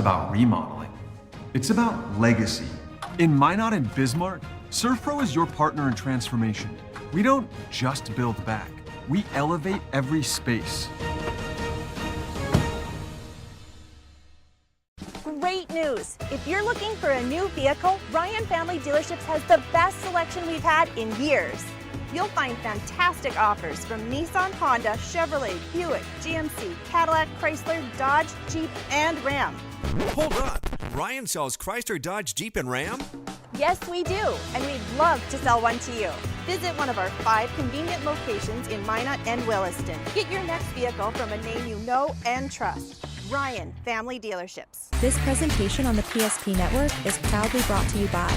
about remodeling. It's about legacy. In Minot and Bismarck, ServPro is your partner in transformation. We don't just build back, we elevate every space. Great news! If you're looking for a new vehicle, Ryan Family Dealerships has the best selection we've had in years. You'll find fantastic offers from Nissan, Honda, Chevrolet, Buick, GMC, Cadillac, Chrysler, Dodge, Jeep, and Ram. Hold on. Ryan sells Chrysler, Dodge, Jeep, and Ram? Yes, we do, and we'd love to sell one to you. Visit one of our 5 convenient locations in Minot and Williston. Get your next vehicle from a name you know and trust. Ryan Family Dealerships. This presentation on the PSP Network is proudly brought to you by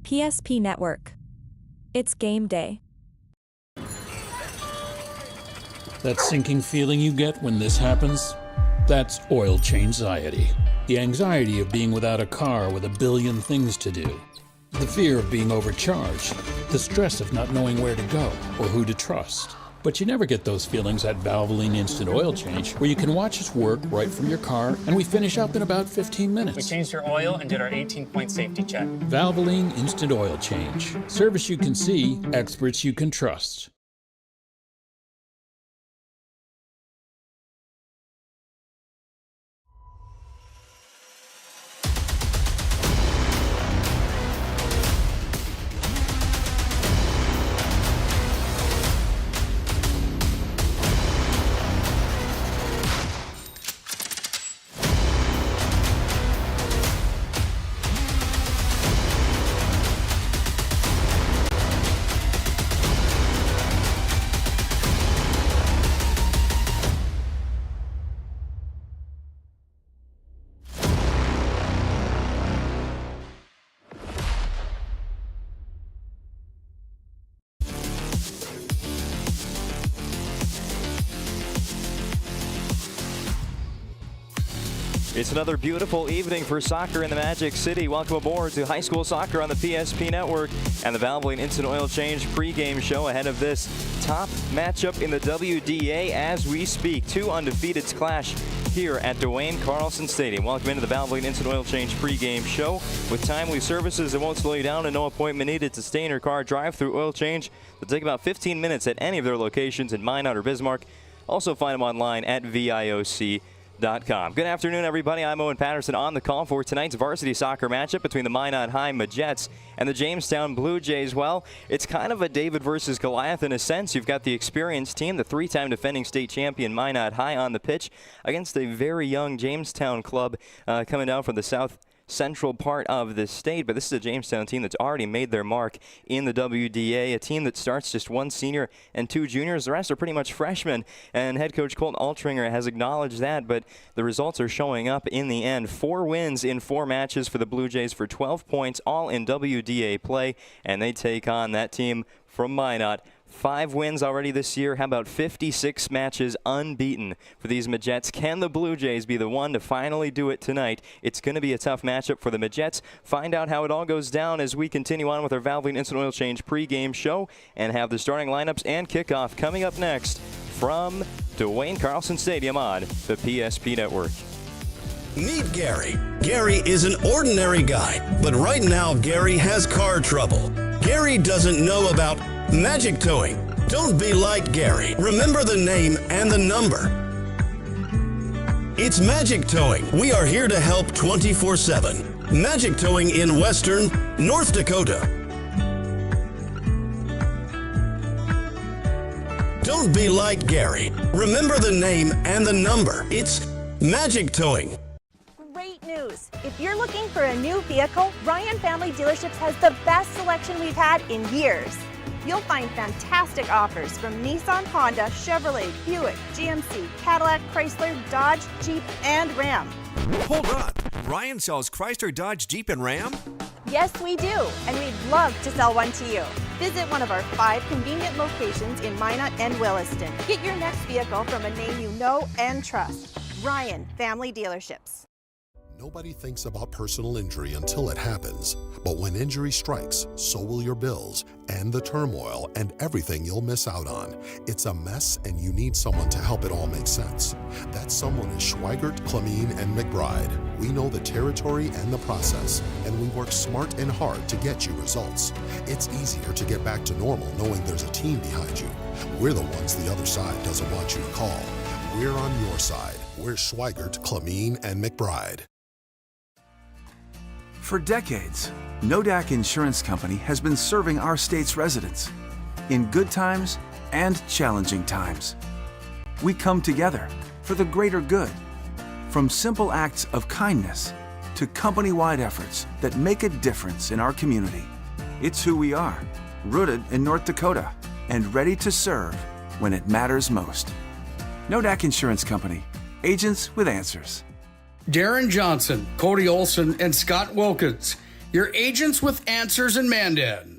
PSP Network. It's game day. That sinking feeling you get when this happens? That's oil change-anxiety. The anxiety of being without a car with a billion things to do. The fear of being overcharged. The stress of not knowing where to go or who to trust. But you never get those feelings at Valvoline Instant Oil Change, where you can watch us work right from your car, and we finish up in about 15 minutes. We changed your oil and did our 18-point safety check. Valvoline Instant Oil Change. Service you can see, experts you can trust. It's another beautiful evening for soccer in the Magic City. Welcome aboard to high school soccer on the PSP Network and the Valvoline Instant Oil Change pregame show ahead of this top matchup in the WDA as we speak. 2 undefeateds clash here at Duane Carlson Stadium. Welcome into the Valvoline Instant Oil Change pregame show with timely services that won't slow you down and no appointment needed to stay in your car. Drive-through oil change will take about 15 minutes at any of their locations in Minot or Bismarck. Also find them online at VIOC.com. Good afternoon, everybody. I'm Owen Patterson on the call for tonight's varsity soccer matchup between the Minot High Majettes and the Jamestown Blue Jays. Well, it's kind of a David versus Goliath in a sense. You've got the experienced team, the 3-time defending state champion Minot High on the pitch against a very young Jamestown club coming down from the central part of the state. But this is a Jamestown team that's already made their mark in the WDA, a team that starts just one senior and two juniors. The rest are pretty much freshmen, and head coach Colton Altringer has acknowledged that, but the results are showing up in the end. 4 wins in 4 matches for the Blue Jays for 12 points, all in WDA play, and they take on that team from Minot. 5 wins already this year. How about 56 matches unbeaten for these Majettes? Can the Blue Jays be the one to finally do it tonight? It's going to be a tough matchup for the Majettes. Find out how it all goes down as we continue on with our Valvoline Instant Oil Change pregame show and have the starting lineups and kickoff coming up next from Duane Carlson Stadium on the PSP Network. Meet Gary. Gary is an ordinary guy, but right now Gary has car trouble. Gary doesn't know about magic towing. Don't be like Gary. Remember the name and the number. It's Magic Towing. We are here to help 24/7. Magic Towing in Western North Dakota. Don't be like Gary. Remember the name and the number. It's Magic Towing. Great news! If you're looking for a new vehicle, Ryan Family Dealerships has the best selection we've had in years. You'll find fantastic offers from Nissan, Honda, Chevrolet, Buick, GMC, Cadillac, Chrysler, Dodge, Jeep, and Ram. Hold on. Ryan sells Chrysler, Dodge, Jeep, and Ram? Yes, we do, and we'd love to sell one to you. Visit one of our 5 convenient locations in Minot and Williston. Get your next vehicle from a name you know and trust. Ryan Family Dealerships. Nobody thinks about personal injury until it happens. But when injury strikes, so will your bills and the turmoil and everything you'll miss out on. It's a mess and you need someone to help it all make sense. That someone is Schweigert, Clemene, and McBride. We know the territory and the process, and we work smart and hard to get you results. It's easier to get back to normal knowing there's a team behind you. We're the ones the other side doesn't want you to call. We're on your side. We're Schweigert, Clemene, and McBride. For decades, Nodak Insurance Company has been serving our state's residents in good times and challenging times. We come together for the greater good, from simple acts of kindness to company-wide efforts that make a difference in our community. It's who we are, rooted in North Dakota and ready to serve when it matters most. Nodak Insurance Company, agents with answers. Darren Johnson, Cody Olson, and Scott Wilkins, your agents with answers in Mandan.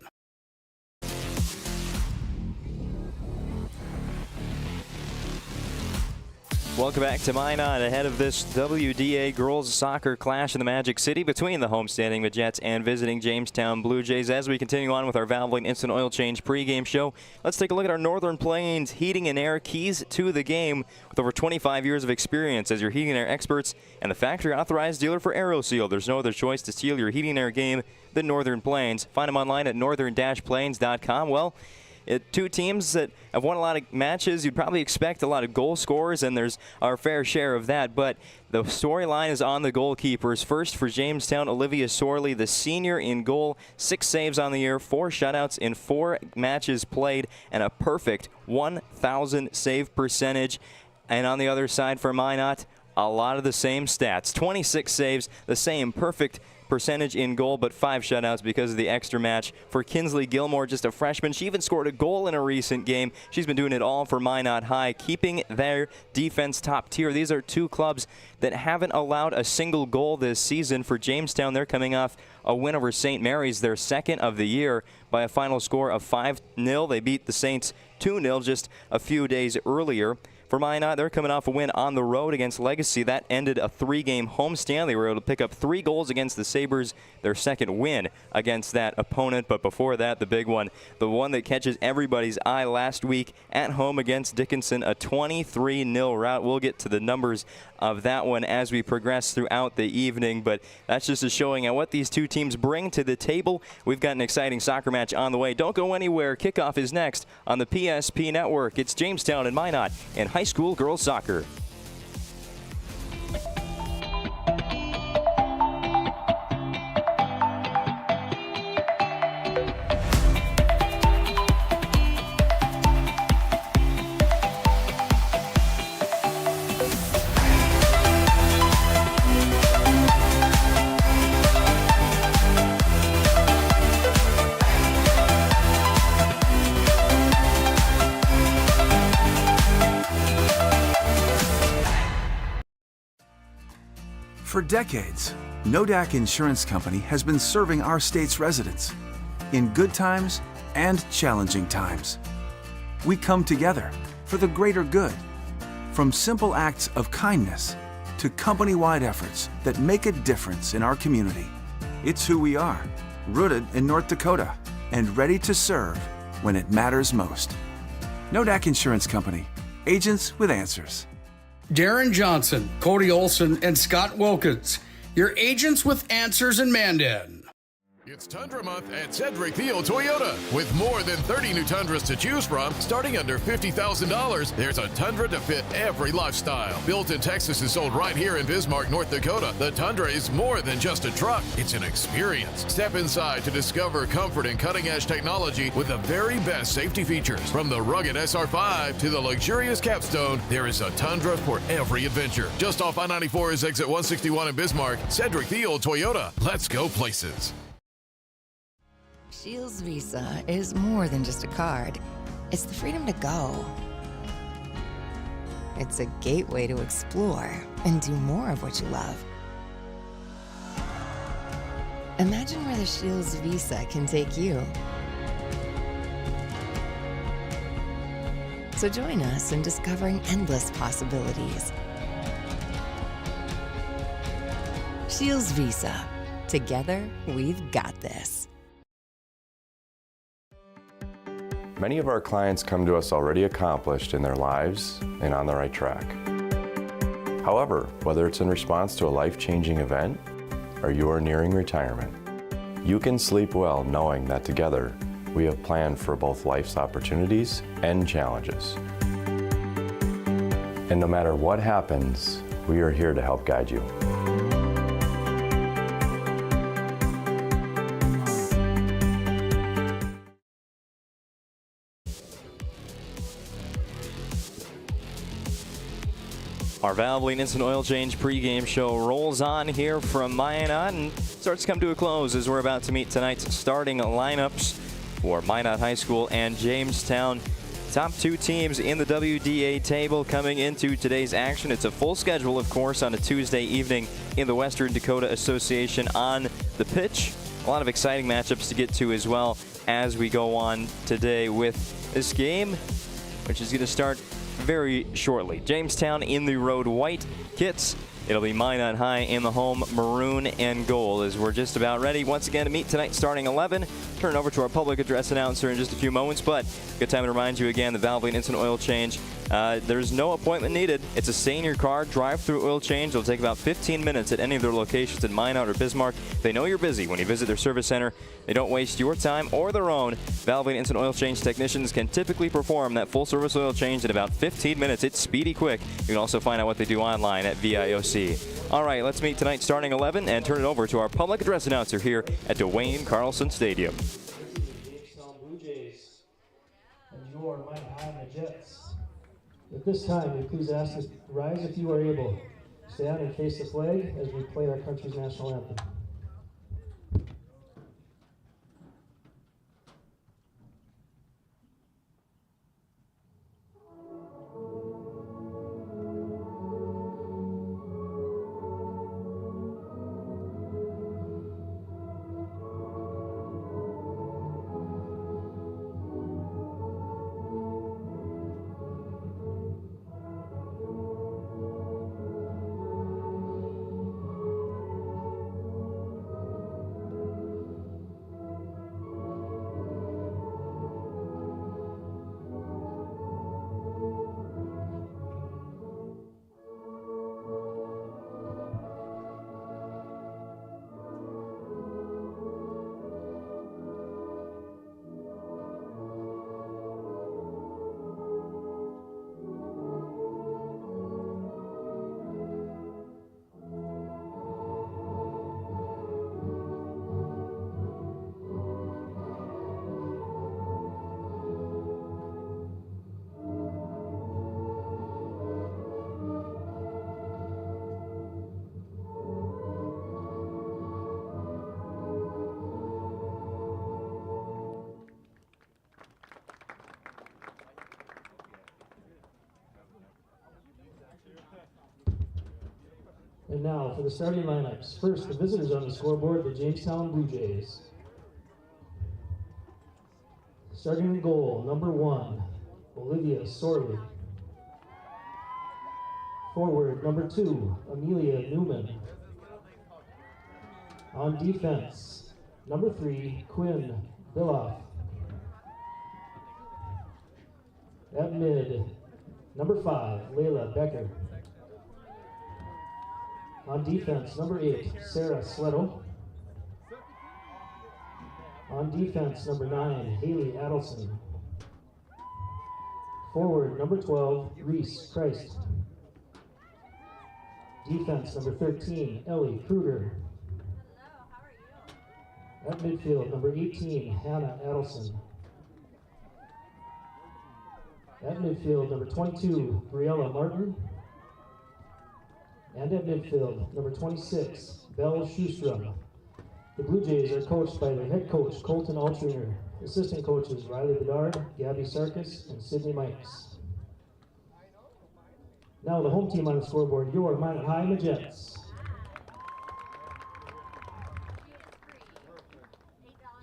Welcome back to Minot ahead of this WDA girls soccer clash in the Magic City between the homestanding Majettes and visiting Jamestown Blue Jays. As we continue on with our Valvoline Instant Oil Change pregame show, let's take a look at our Northern Plains Heating and Air keys to the game. With over 25 years of experience as your heating and air experts and the factory authorized dealer for AeroSeal, there's no other choice to seal your heating and air game than Northern Plains. Find them online at northern-plains.com. Well, two teams that have won a lot of matches. You'd probably expect a lot of goal scorers, and there's our fair share of that. But the storyline is on the goalkeepers. First for Jamestown, Olivia Sorley, the senior in goal. 6 saves on the year, 4 shutouts in 4 matches played, and a perfect 1,000 save percentage. And on the other side for Minot, a lot of the same stats. 26 saves, the same perfect percentage in goal, but 5 shutouts because of the extra match. For Kinsley Gilmore, just a freshman, she even scored a goal in a recent game. She's been doing it all for Minot High, keeping their defense top tier. These are 2 clubs that haven't allowed a single goal this season. For Jamestown, they're coming off a win over St. Mary's, their second of the year, by a final score of 5-0. They beat the Saints 2-0 just a few days earlier. For Minot, they're coming off a win on the road against Legacy. That ended a 3-game homestand. They were able to pick up 3 goals against the Sabres, their second win against that opponent. But before that, the big one, the one that catches everybody's eye last week at home against Dickinson, a 23-0 rout. We'll get to the numbers of that one as we progress throughout the evening. But that's just a showing at what these 2 teams bring to the table. We've got an exciting soccer match on the way. Don't go anywhere. Kickoff is next on the PSP Network. It's Jamestown and Minot and high school girls soccer. For decades, Nodak Insurance Company has been serving our state's residents in good times and challenging times. We come together for the greater good, from simple acts of kindness to company-wide efforts that make a difference in our community. It's who we are, rooted in North Dakota and ready to serve when it matters most. Nodak Insurance Company, agents with answers. Darren Johnson, Cody Olson, and Scott Wilkins, your agents with answers in Mandan. It's Tundra Month at Cedric Thiel Toyota. With more than 30 new Tundras to choose from, starting under $50,000, there's a Tundra to fit every lifestyle. Built in Texas and sold right here in Bismarck, North Dakota, the Tundra is more than just a truck. It's an experience. Step inside to discover comfort and cutting-edge technology with the very best safety features. From the rugged SR5 to the luxurious Capstone, there is a Tundra for every adventure. Just off I-94 is exit 161 in Bismarck. Cedric Thiel Toyota. Let's go places. Shields Visa is more than just a card. It's the freedom to go. It's a gateway to explore and do more of what you love. Imagine where the Shields Visa can take you. So join us in discovering endless possibilities. Shields Visa. Together, we've got this. Many of our clients come to us already accomplished in their lives and on the right track. However, whether it's in response to a life-changing event or you are nearing retirement, you can sleep well knowing that together we have planned for both life's opportunities and challenges. And no matter what happens, we are here to help guide you. Our Valvoline Instant Oil Change pregame show rolls on here from Minot and starts to come to a close as we're about to meet tonight's starting lineups for Minot High School and Jamestown. Top two teams in the WDA table coming into today's action. It's a full schedule, of course, on a Tuesday evening in the Western Dakota Association on the pitch. A lot of exciting matchups to get to as well as we go on today with this game, which is going to start very shortly. Jamestown in the road white kits. It'll be Minot High in the home maroon and gold as we're just about ready once again to meet tonight's starting 11. Turn it over to our public address announcer in just a few moments, but good time to remind you again, the Valvoline Instant Oil Change. There's no appointment needed. It's a stay in your car, drive-through oil change. It'll take about 15 minutes at any of their locations in Minot or Bismarck. They know you're busy when you visit their service center. They don't waste your time or their own. Valvoline Instant Oil Change technicians can typically perform that full-service oil change in about 15 minutes. It's speedy quick. You can also find out what they do online at VIOC. All right, let's meet tonight's starting 11 and turn it over to our public address announcer here at Duane Carlson Stadium. Jamestown Blue Jays and your Minot High Majettes. At this time, we please ask us to rise if you are able. Stand and face the flag as we play our country's national anthem. And now for the starting lineups. First, the visitors on the scoreboard, the Jamestown Blue Jays. Starting in goal, number 1, Olivia Sorley. Forward, number 2, Amelia Newman. On defense, number 3, Quinn Billoff. At mid, number 5, Layla Becker. On defense, number 8, Sarah Sletto. On defense, number 9, Haley Adelson. Forward, number 12, Reese Christ. Defense, number 13, Ellie Kruger. At midfield, number 18, Hannah Adelson. At midfield, number 22, Briella Martin. And at midfield, number 26, Belle Schustrom. The Blue Jays are coached by their head coach, Colton Altringer. Assistant coaches, Riley Bedard, Gabby Sarkis, and Sydney Mikes. Now the home team on the scoreboard, your Minot High Majettes.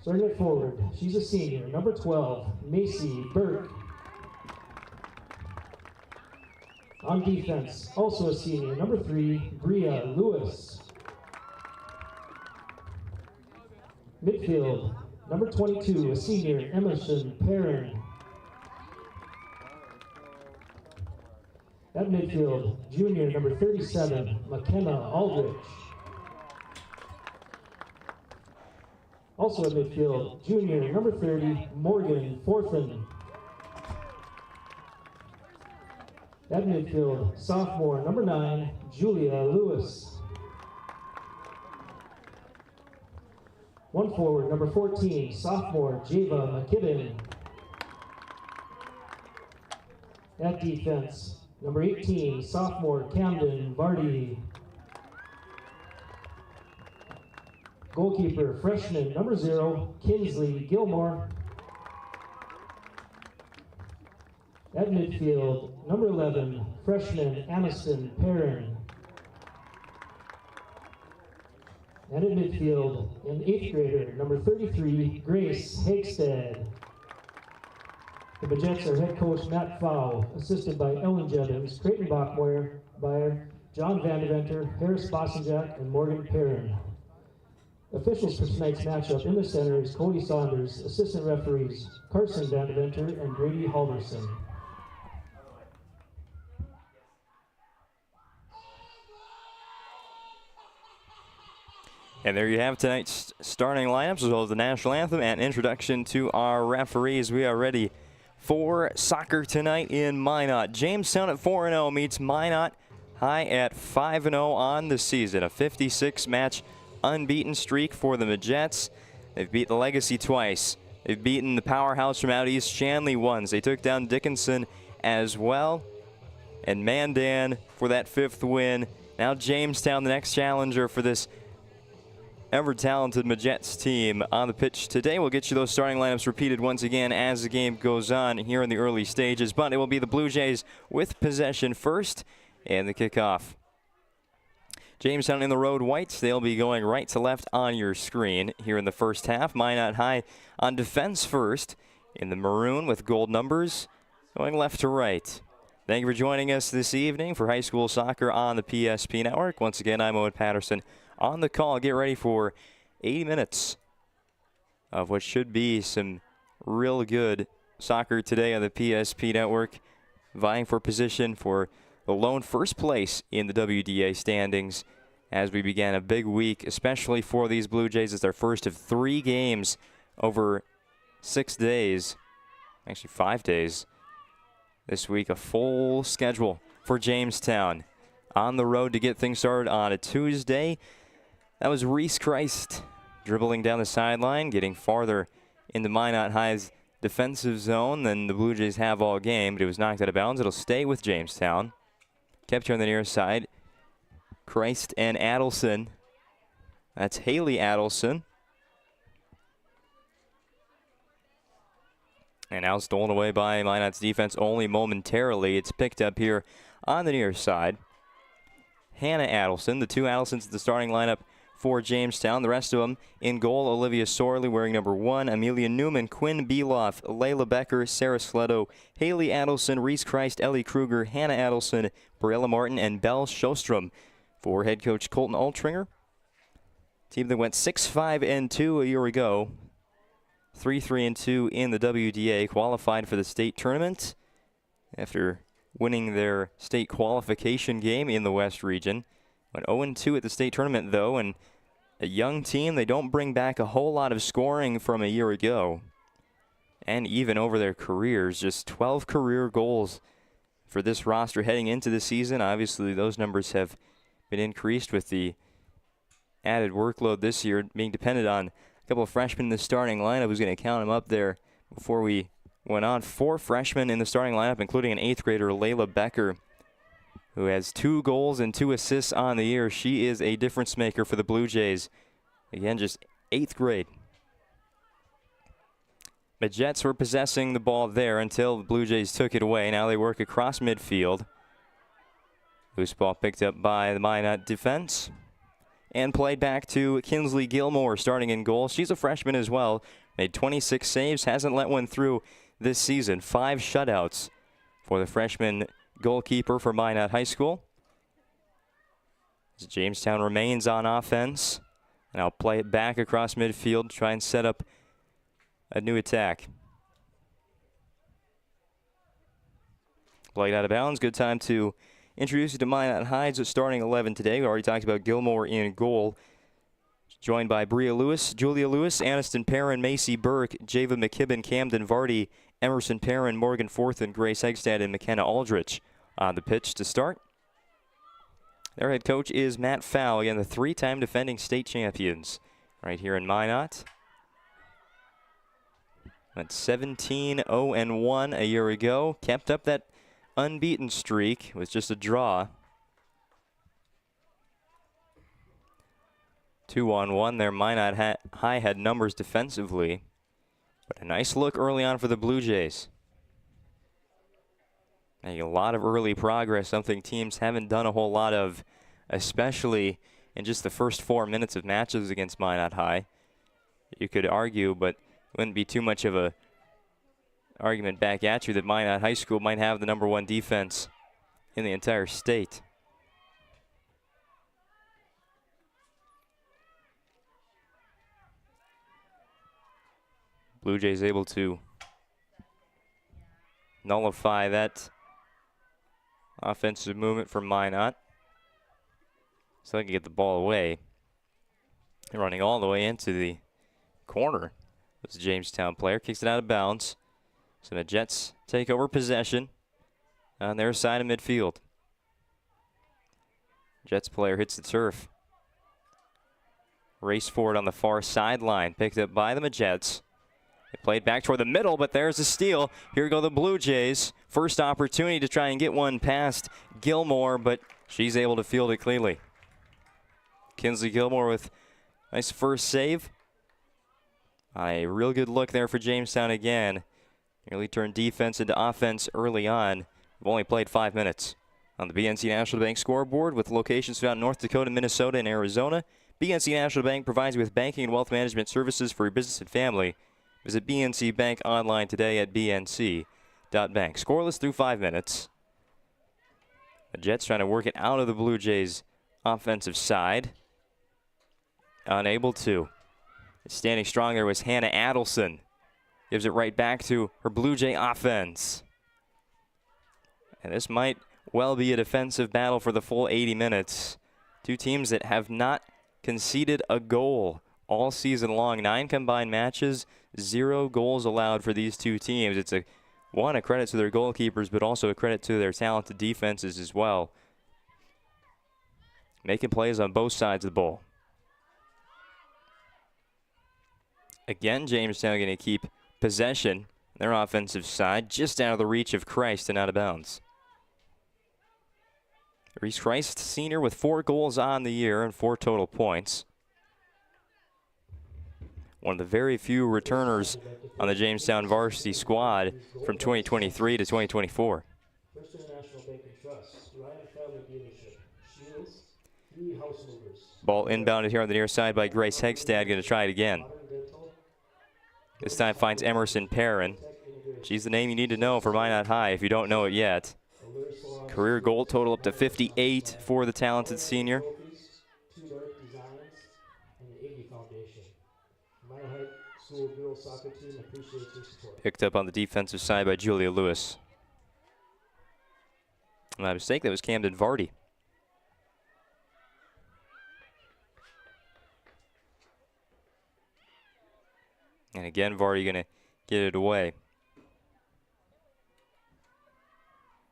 Starting it forward, she's a senior, number 12, Macy Burke. On defense, also a senior, number 3, Bria Lewis. Midfield, number 22, a senior, Emerson Perrin. At midfield, junior, number 37, McKenna Aldrich. Also at midfield, junior, number 30, Morgan Forthen. At midfield, sophomore, number 9, Julia Lewis. One forward, number 14, sophomore, Java McKibben. At defense, number 18, sophomore, Camden Vardy. Goalkeeper, freshman, number 0, Kinsley Gilmore. At midfield, number 11, freshman, Aniston Perrin. And at midfield, an 8th grader, number 33, Grace Hagstead. The Majettes are head coach Matt Fow, assisted by Ellen Jevons, Creighton Bachmeyer, John Vandeventer, Harris Bossenjack, and Morgan Perrin. Officials for tonight's matchup in the center is Cody Saunders, assistant referees Carson Vandeventer and Brady Halverson. And there you have tonight's starting lineups, as well as the national anthem and introduction to our referees. We are ready for soccer tonight in Minot. Jamestown at 4-0 meets Minot High at 5-0 on the season. A 56-match unbeaten streak for the Majettes. They've beat the Legacy twice. They've beaten the powerhouse from out east, Shanley, once. They took down Dickinson as well. And Mandan for that 5th win. Now Jamestown, the next challenger for this ever-talented Majettes team on the pitch today. We'll get you those starting lineups repeated once again as the game goes on here in the early stages. But it will be the Blue Jays with possession first and the kickoff. Jamestown in the road whites. They'll be going right to left on your screen here in the first half. Minot High on defense first in the maroon with gold numbers going left to right. Thank you for joining us this evening for high school soccer on the PSP Network. Once again, I'm Owen Patterson on the call. Get ready for 80 minutes of what should be some real good soccer today on the PSP Network, vying for position for the lone first place in the WDA standings as we began a big week, especially for these Blue Jays. It's their first of 3 games over 6 days, actually 5 days this week. A full schedule for Jamestown on the road to get things started on a Tuesday. That was Reese Christ dribbling down the sideline, getting farther into Minot High's defensive zone than the Blue Jays have all game, but it was knocked out of bounds. It'll stay with Jamestown. Kept here on the near side. Christ and Adelson. That's Haley Adelson. And now stolen away by Minot's defense only momentarily. It's picked up here on the near side. Hannah Adelson. The two Adelsons at the starting lineup for Jamestown. The rest of them in goal: Olivia Sorley wearing number 1, Amelia Newman, Quinn Beloff, Layla Becker, Sarah Sletto, Haley Adelson, Reese Christ, Ellie Kruger, Hannah Adelson, Briella Martin, and Belle Shostrom. For head coach Colton Altringer. Team that went 6-5-2 a year ago. 3-3-2 in the WDA. Qualified for the state tournament after winning their state qualification game in the West region. Went 0-2 at the state tournament, though, and a young team. They don't bring back a whole lot of scoring from a year ago. And even over their careers, just 12 career goals for this roster heading into the season. Obviously, those numbers have been increased with the added workload this year, being dependent on a couple of freshmen in the starting lineup. I was going to count them up there before we went on. 4 freshmen in the starting lineup, including an 8th grader, Layla Becker, who has 2 goals and 2 assists on the year. She is a difference maker for the Blue Jays. Again, just 8th grade. Majettes were possessing the ball there until the Blue Jays took it away. Now they work across midfield. Loose ball picked up by the Minot defense and played back to Kinsley Gilmore starting in goal. She's a freshman as well. Made 26 saves, hasn't let one through this season. 5 shutouts for the freshman goalkeeper for Minot High School. As Jamestown remains on offense. And I'll play it back across midfield, try and set up a new attack. Played out of bounds. Good time to introduce you to Minot High's starting 11 today. We already talked about Gilmore in goal. Joined by Bria Lewis, Julia Lewis, Aniston Perrin, Macy Burke, Java McKibben, Camden Vardy, Emerson Perrin, Morgan Forthen, Grace Hegstad, and McKenna Aldrich on the pitch to start. Their head coach is Matt Fowl, again, the 3-time defending state champions right here in Minot. Went 17-0-1 a year ago. Kept up that unbeaten streak with just a draw. 2-1 there. Minot High had numbers defensively. But a nice look early on for the Blue Jays. A lot of early progress, something teams haven't done a whole lot of, especially in just the first 4 minutes of matches against Minot High. You could argue, but it wouldn't be too much of a argument back at you, that Minot High School might have the #1 defense in the entire state. Blue Jays able to nullify that offensive movement from Minot, so they can get the ball away. And running all the way into the corner was a Jamestown player. Kicks it out of bounds. So the Jets take over possession on their side of midfield. Jets player hits the turf. Race forward on the far sideline. Picked up by the Majettes. They played back toward the middle, but there's a steal. Here go the Blue Jays. First opportunity to try and get one past Gilmore, but she's able to field it cleanly. Kinsley Gilmore with a nice first save. A real good look there for Jamestown again. Nearly turned defense into offense early on. We've only played 5 minutes. On the BNC National Bank scoreboard, with locations throughout North Dakota, Minnesota, and Arizona, BNC National Bank provides you with banking and wealth management services for your business and family. Visit BNC Bank online today at bnc.bank. Scoreless through 5 minutes. The Jets trying to work it out of the Blue Jays' offensive side. Unable to. Standing strong there was Hannah Adelson. Gives it right back to her Blue Jay offense. And this might well be a defensive battle for the full 80 minutes. Two teams that have not conceded a goal all season long. 9 combined matches, 0 goals allowed for these two teams. It's a credit to their goalkeepers, but also a credit to their talented defenses as well. Making plays on both sides of the ball. Again, Jamestown going to keep possession. Their offensive side just out of the reach of Christ and out of bounds. Reese Christ, senior, with 4 goals on the year and 4 total points. One of the very few returners on the Jamestown varsity squad from 2023 to 2024. First International Bank and Trust, Ryan Family Dealership, Ball inbounded here on the near side by Grace Hegstad. Going to try it again. This time finds Emerson Perrin. She's the name you need to know for Minot High if you don't know it yet. Career goal total up to 58 for the talented senior. Picked up on the defensive side by Julia Lewis. My mistake, that was Camden Vardy. And again, Vardy going to get it away.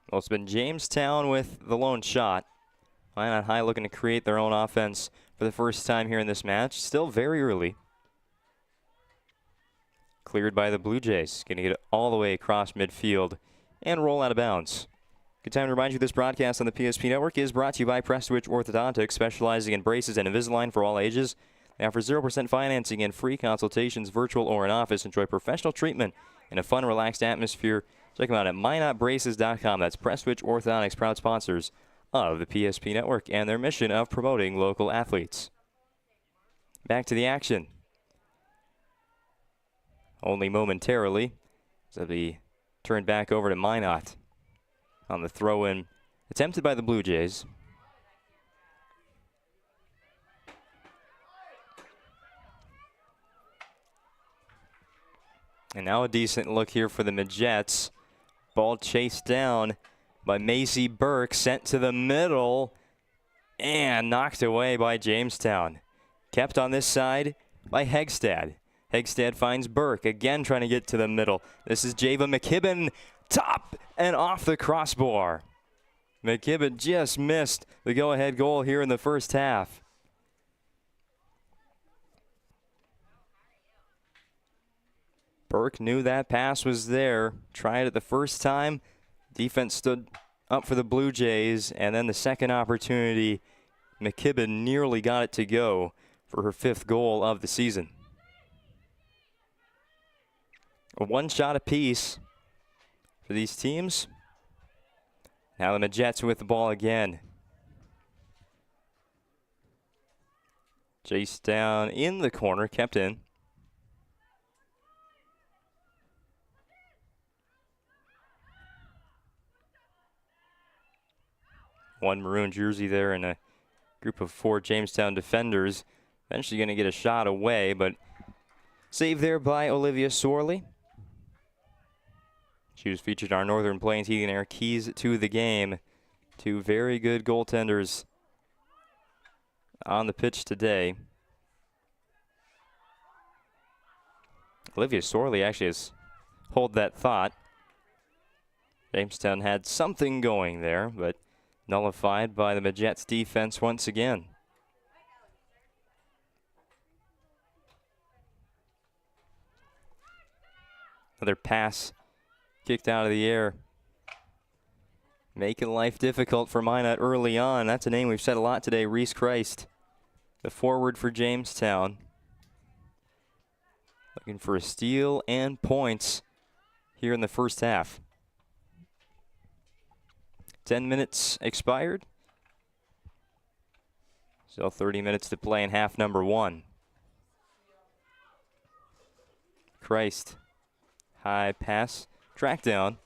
Well, it's been Jamestown with the lone shot. Minot High looking to create their own offense for the first time here in this match. Still very early. Cleared by the Blue Jays. Going to get it all the way across midfield and roll out of bounds. Good time to remind you this broadcast on the PSP Network is brought to you by Prestwich Orthodontics, specializing in braces and Invisalign for all ages. They offer 0% financing and free consultations, virtual or in office. Enjoy professional treatment in a fun, relaxed atmosphere. Check them out at minotbraces.com. That's Prestwich Orthodontics, proud sponsors of the PSP Network and their mission of promoting local athletes. Back to the action. Only momentarily. So the turn back over to Minot on the throw-in attempted by the Blue Jays. And now a decent look here for the Majettes. Ball chased down by Macy Burke, sent to the middle, and knocked away by Jamestown. Kept on this side by Hegstad. Hegstad finds Burke, again trying to get to the middle. This is Java McKibben, top and off the crossbar. McKibben just missed the go-ahead goal here in the first half. Burke knew that pass was there. Tried it the first time. Defense stood up for the Blue Jays, and then the second opportunity, McKibben nearly got it to go for her 5th goal of the season. A one shot apiece for these teams. Now the Majettes with the ball again. Chase down in the corner, kept in. One maroon jersey there and a group of 4 Jamestown defenders. Eventually going to get a shot away, but saved there by Olivia Sorley. She was featured in our Northern Plains Heating and Air keys to the game. 2 very good goaltenders on the pitch today. Olivia Sorley actually has hold that thought. Jamestown had something going there, but nullified by the Majettes defense once again. Another pass kicked out of the air. Making life difficult for Minot early on. That's a name we've said a lot today, Reese Christ, the forward for Jamestown. Looking for a steal and points here in the first half. 10 minutes expired. Still 30 minutes to play in half number 1. Christ. High pass. Track down.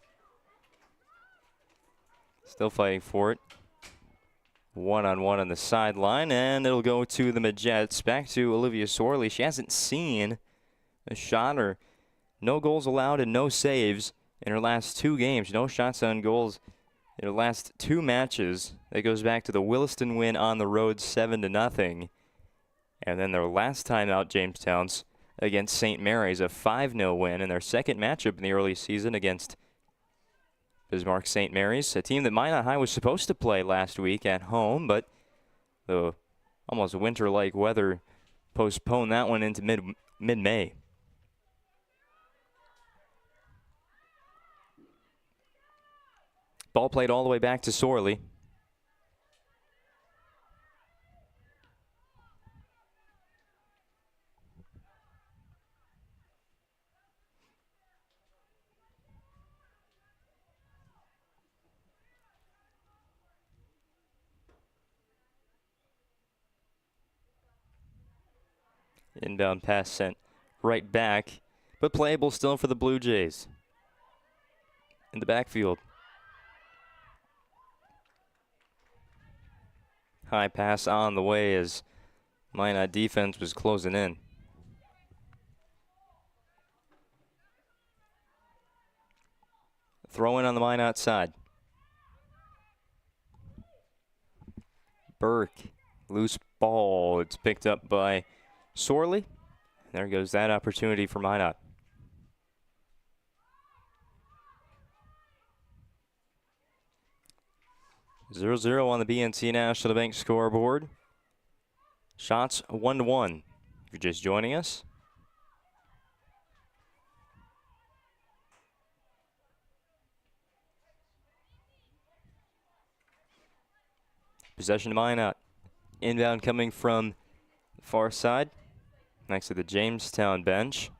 Still fighting for it. One-on-one on the sideline, and it'll go to the Majettes. Back to Olivia Sorley. She hasn't seen a shot or no goals allowed and no saves in her last 2 games. No shots on goals in her last 2 matches. That goes back to the Williston win on the road 7-0. And then their last time out, Jamestown's against St. Mary's, a 5-0 win in their second matchup in the early season against Bismarck St. Mary's, a team that Minot High was supposed to play last week at home, but the almost winter-like weather postponed that one into mid-May. Ball played all the way back to Sorley. Inbound pass sent right back, but playable still for the Blue Jays. In the backfield. High pass on the way as Minot defense was closing in. Throw in on the Minot side. Burke, loose ball. It's picked up by Sorley. There goes that opportunity for Minot. 0-0 on the BNC National Bank scoreboard. Shots 1-1. If you're just joining us. Possession to Minot. Inbound coming from the far side, next to the Jamestown bench.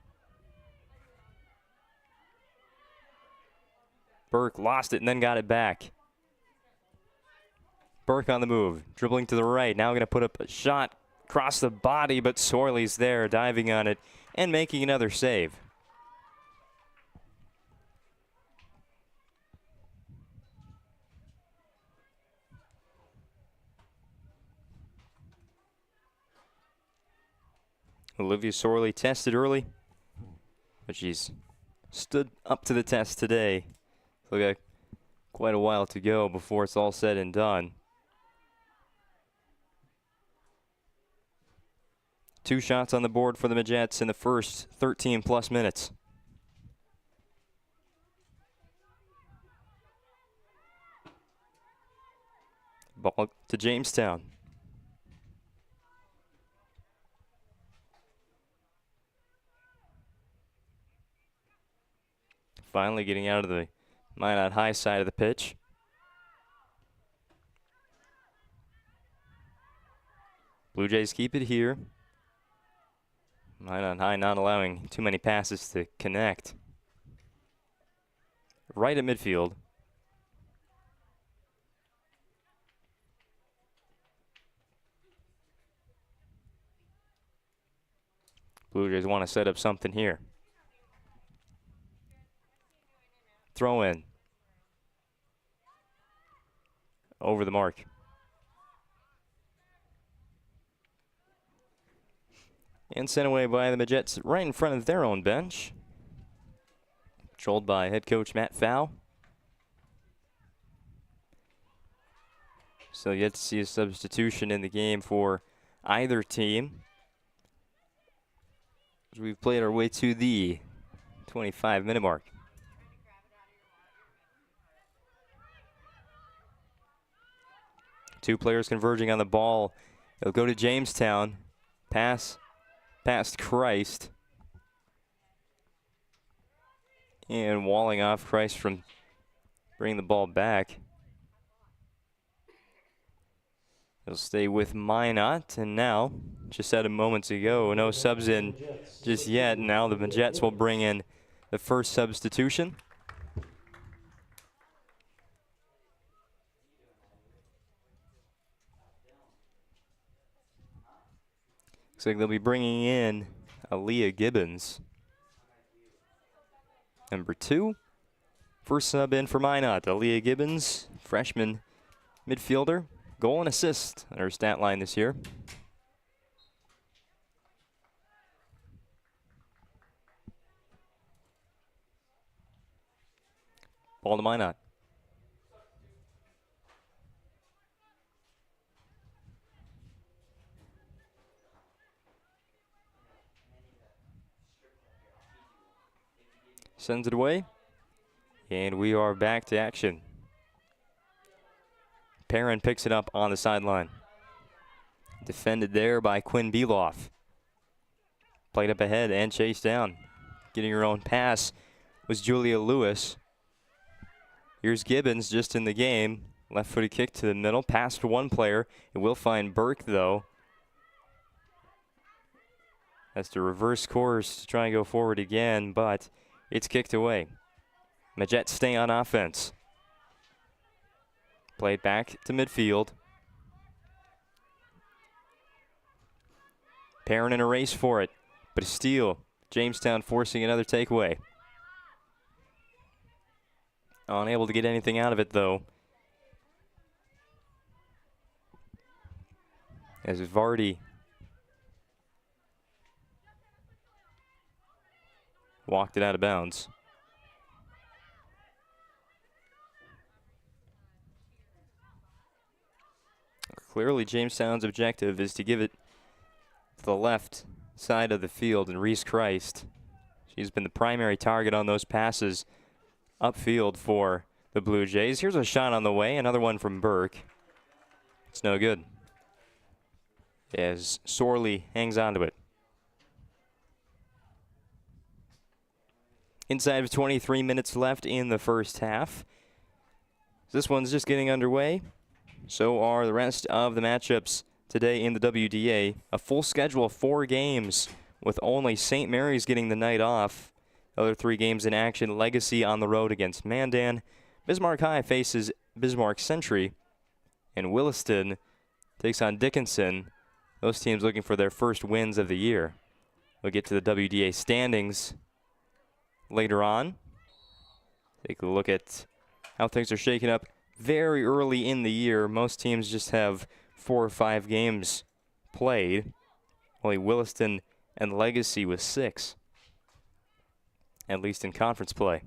Burke lost it and then got it back. Burke on the move, dribbling to the right. Now going to put up a shot across the body, but Sorley's there, diving on it and making another save. Olivia Sorley tested early, but she's stood up to the test today. So we got quite a while to go before it's all said and done. 2 shots on the board for the Majettes in the first 13-plus minutes. Ball to Jamestown. Finally getting out of the Minot high side of the pitch. Blue Jays keep it here. Minot high not allowing too many passes to connect. Right at midfield. Blue Jays want to set up something here. Throw in. Over the mark. And sent away by the Majettes right in front of their own bench. Controlled by head coach Matt Fow. So yet to see a substitution in the game for either team. As we've played our way to the 25-minute mark. Two players converging on the ball. It'll go to Jamestown. Pass past Christ. And walling off Christ from bringing the ball back. It'll stay with Minot. And now, just said a moment ago, no subs in just yet. Now the Majettes will bring in the first substitution. Looks like they'll be bringing in Aaliyah Gibbons. Number 2. First sub in for Minot. Aaliyah Gibbons, freshman midfielder. Goal and assist on her stat line this year. Ball to Minot. Sends it away. And we are back to action. Perrin picks it up on the sideline. Defended there by Quinn Beloff. Played up ahead and chased down. Getting her own pass was Julia Lewis. Here's Gibbons just in the game. Left-footed kick to the middle. Pass to one player. It will find Burke, though. Has to reverse course to try and go forward again, but it's kicked away. Majettes stay on offense. Played back to midfield. Perrin in a race for it, but a steal. Jamestown forcing another takeaway. Unable to get anything out of it, though. As Vardy walked it out of bounds. Clearly, Jamestown's objective is to give it to the left side of the field, and Reese Christ, she's been the primary target on those passes upfield for the Blue Jays. Here's a shot on the way, another one from Burke. It's no good, as Sorley hangs on to it. Inside of 23 minutes left in the first half. This one's just getting underway. So are the rest of the matchups today in the WDA. A full schedule of 4 games, with only St. Mary's getting the night off. Other 3 games in action. Legacy on the road against Mandan. Bismarck High faces Bismarck Century. And Williston takes on Dickinson. Those teams looking for their first wins of the year. We'll get to the WDA standings later on. Take a look at how things are shaking up very early in the year. Most teams just have 4 or 5 games played. Only Williston and Legacy with 6, at least in conference play.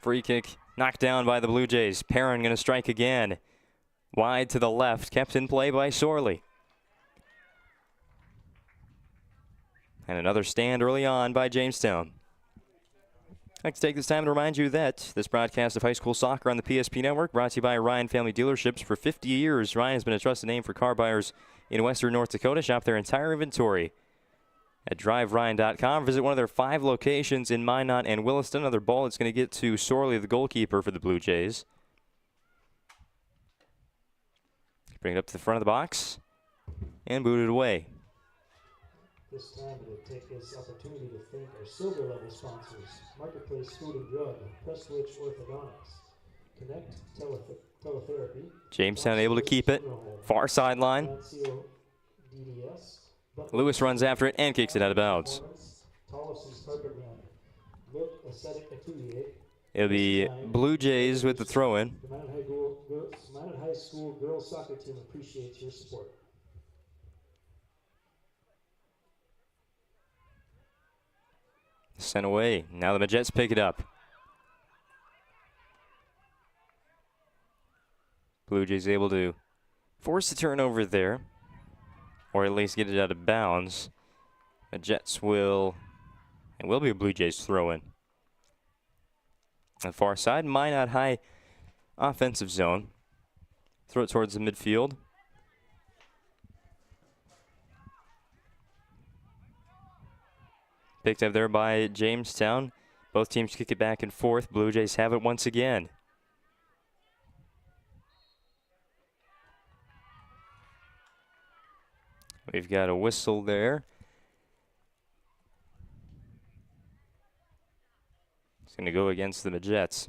Free kick knocked down by the Blue Jays. Perrin going to strike again. Wide to the left, kept in play by Sorley. And another stand early on by Jamestown. I'd like to take this time to remind you that this broadcast of high school soccer on the PSP Network brought to you by Ryan Family Dealerships. For 50 years, Ryan has been a trusted name for car buyers in western North Dakota. Shop their entire inventory at driveryan.com. Visit one of their 5 locations in Minot and Williston. Another ball that's going to get to Sorley, the goalkeeper for the Blue Jays. Bring it up to the front of the box and boot it away. This time we'll take this opportunity to thank our silver level sponsors: Marketplace Food and Drug, Prestwich Orthodontics, Connect Teletherapy. Jamestown able to keep it. Far sideline. Lewis runs after it and kicks it out of bounds. It'll be Blue Jays with the throw-in. The Minot High School girls soccer team appreciates your support. Sent away. Now the Majettes pick it up. Blue Jays able to force the turnover there, or at least get it out of bounds. Majettes will be a Blue Jays throw-in. On the far side, Minot High offensive zone. Throw it towards the midfield. Picked up there by Jamestown. Both teams kick it back and forth. Blue Jays have it once again. We've got a whistle there. It's going to go against the Majettes.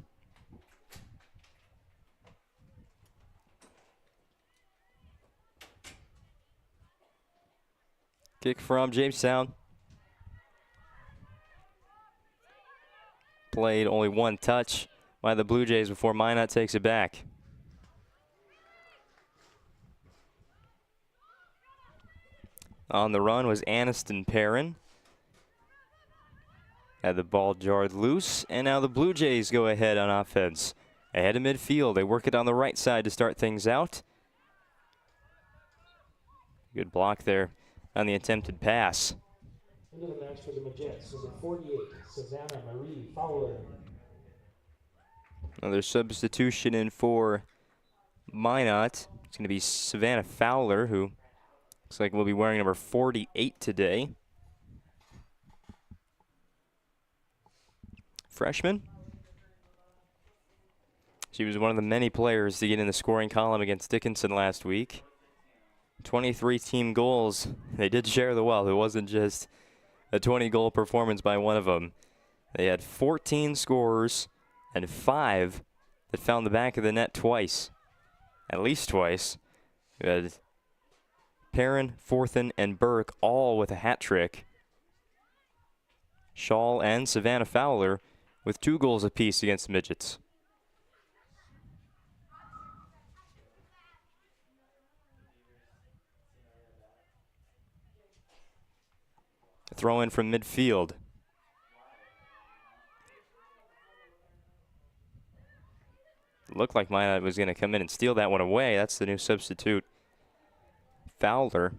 Kick from Jamestown. Played only 1 touch by the Blue Jays before Minot takes it back. On the run was Aniston Perrin. Had the ball jarred loose, and now the Blue Jays go ahead on offense. Ahead of midfield, they work it on the right side to start things out. Good block there on the attempted pass. Into the match for the Majettes, number 48, Savannah Marie Fowler. Another substitution in for Minot. It's going to be Savannah Fowler, who looks like will be wearing number 48 today. Freshman. She was one of the many players to get in the scoring column against Dickinson last week. 23 team goals. They did share the wealth. It wasn't just a 20-goal performance by one of them. They had 14 scorers and 5 that found the back of the net twice. At least twice. We had Perrin, Forthen, and Burke all with a hat trick. Shaw and Savannah Fowler with 2 goals apiece against the Midgets. A throw in from midfield. It looked like Minot was going to come in and steal that one away. That's the new substitute, Fowler.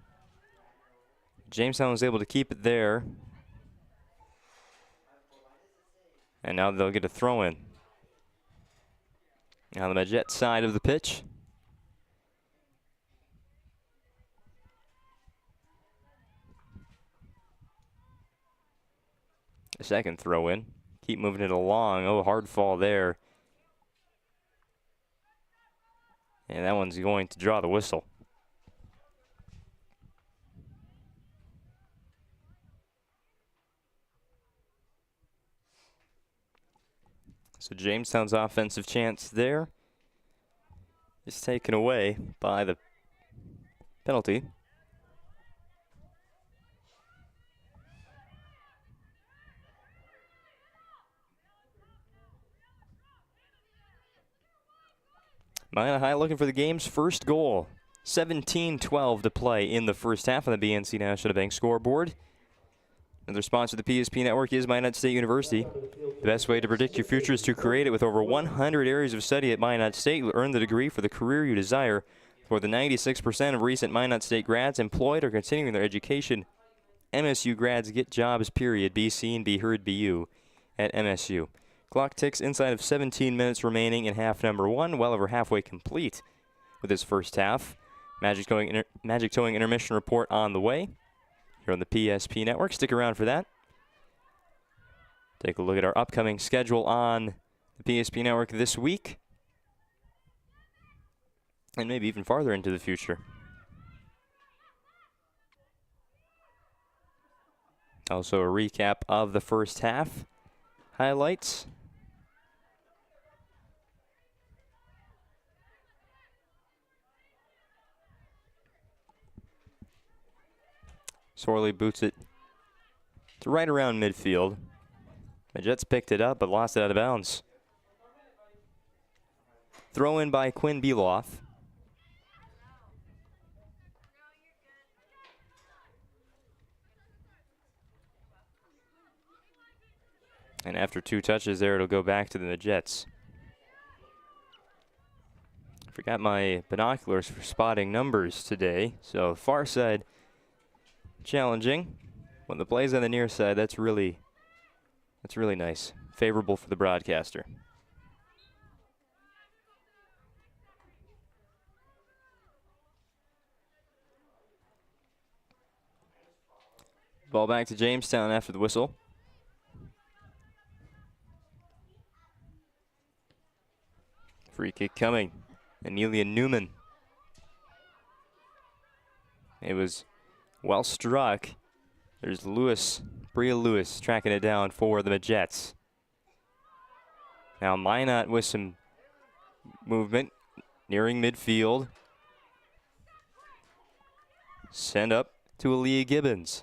Jamestown was able to keep it there. And now they'll get a throw in. On the Majettes side of the pitch. A second throw in. Keep moving it along. Oh, hard fall there. And that one's going to draw the whistle. So Jamestown's offensive chance there is taken away by the penalty. Minot High looking for the game's first goal. 17-12 to play in the first half on the BNC National Bank scoreboard. Another sponsor of the PSP Network is Minot State University. The best way to predict your future is to create it. With over 100 areas of study at Minot State, you'll earn the degree for the career you desire. For the 96% of recent Minot State grads employed or continuing their education, MSU grads get jobs, period. Be seen, be heard, be you at MSU. Clock ticks inside of 17 minutes remaining in half number 1, well over halfway complete with this first half. Magic Towing Intermission report on the way here on the PSP Network. Stick around for that. Take a look at our upcoming schedule on the PSP Network this week, and maybe even farther into the future. Also a recap of the first half highlights. Sorley boots it to right around midfield. The Jets picked it up but lost it out of bounds. Throw in by Quinn Beloff. And after 2 touches there, it'll go back to the Majettes. Forgot my binoculars for spotting numbers today, so far side challenging. When the play's on the near side, that's really nice. Favorable for the broadcaster. Ball back to Jamestown after the whistle. Free kick coming. Anelia Newman. It was well struck. There's Bria Lewis tracking it down for the Majettes. Now Minot with some movement, nearing midfield. Send up to Aaliyah Gibbons.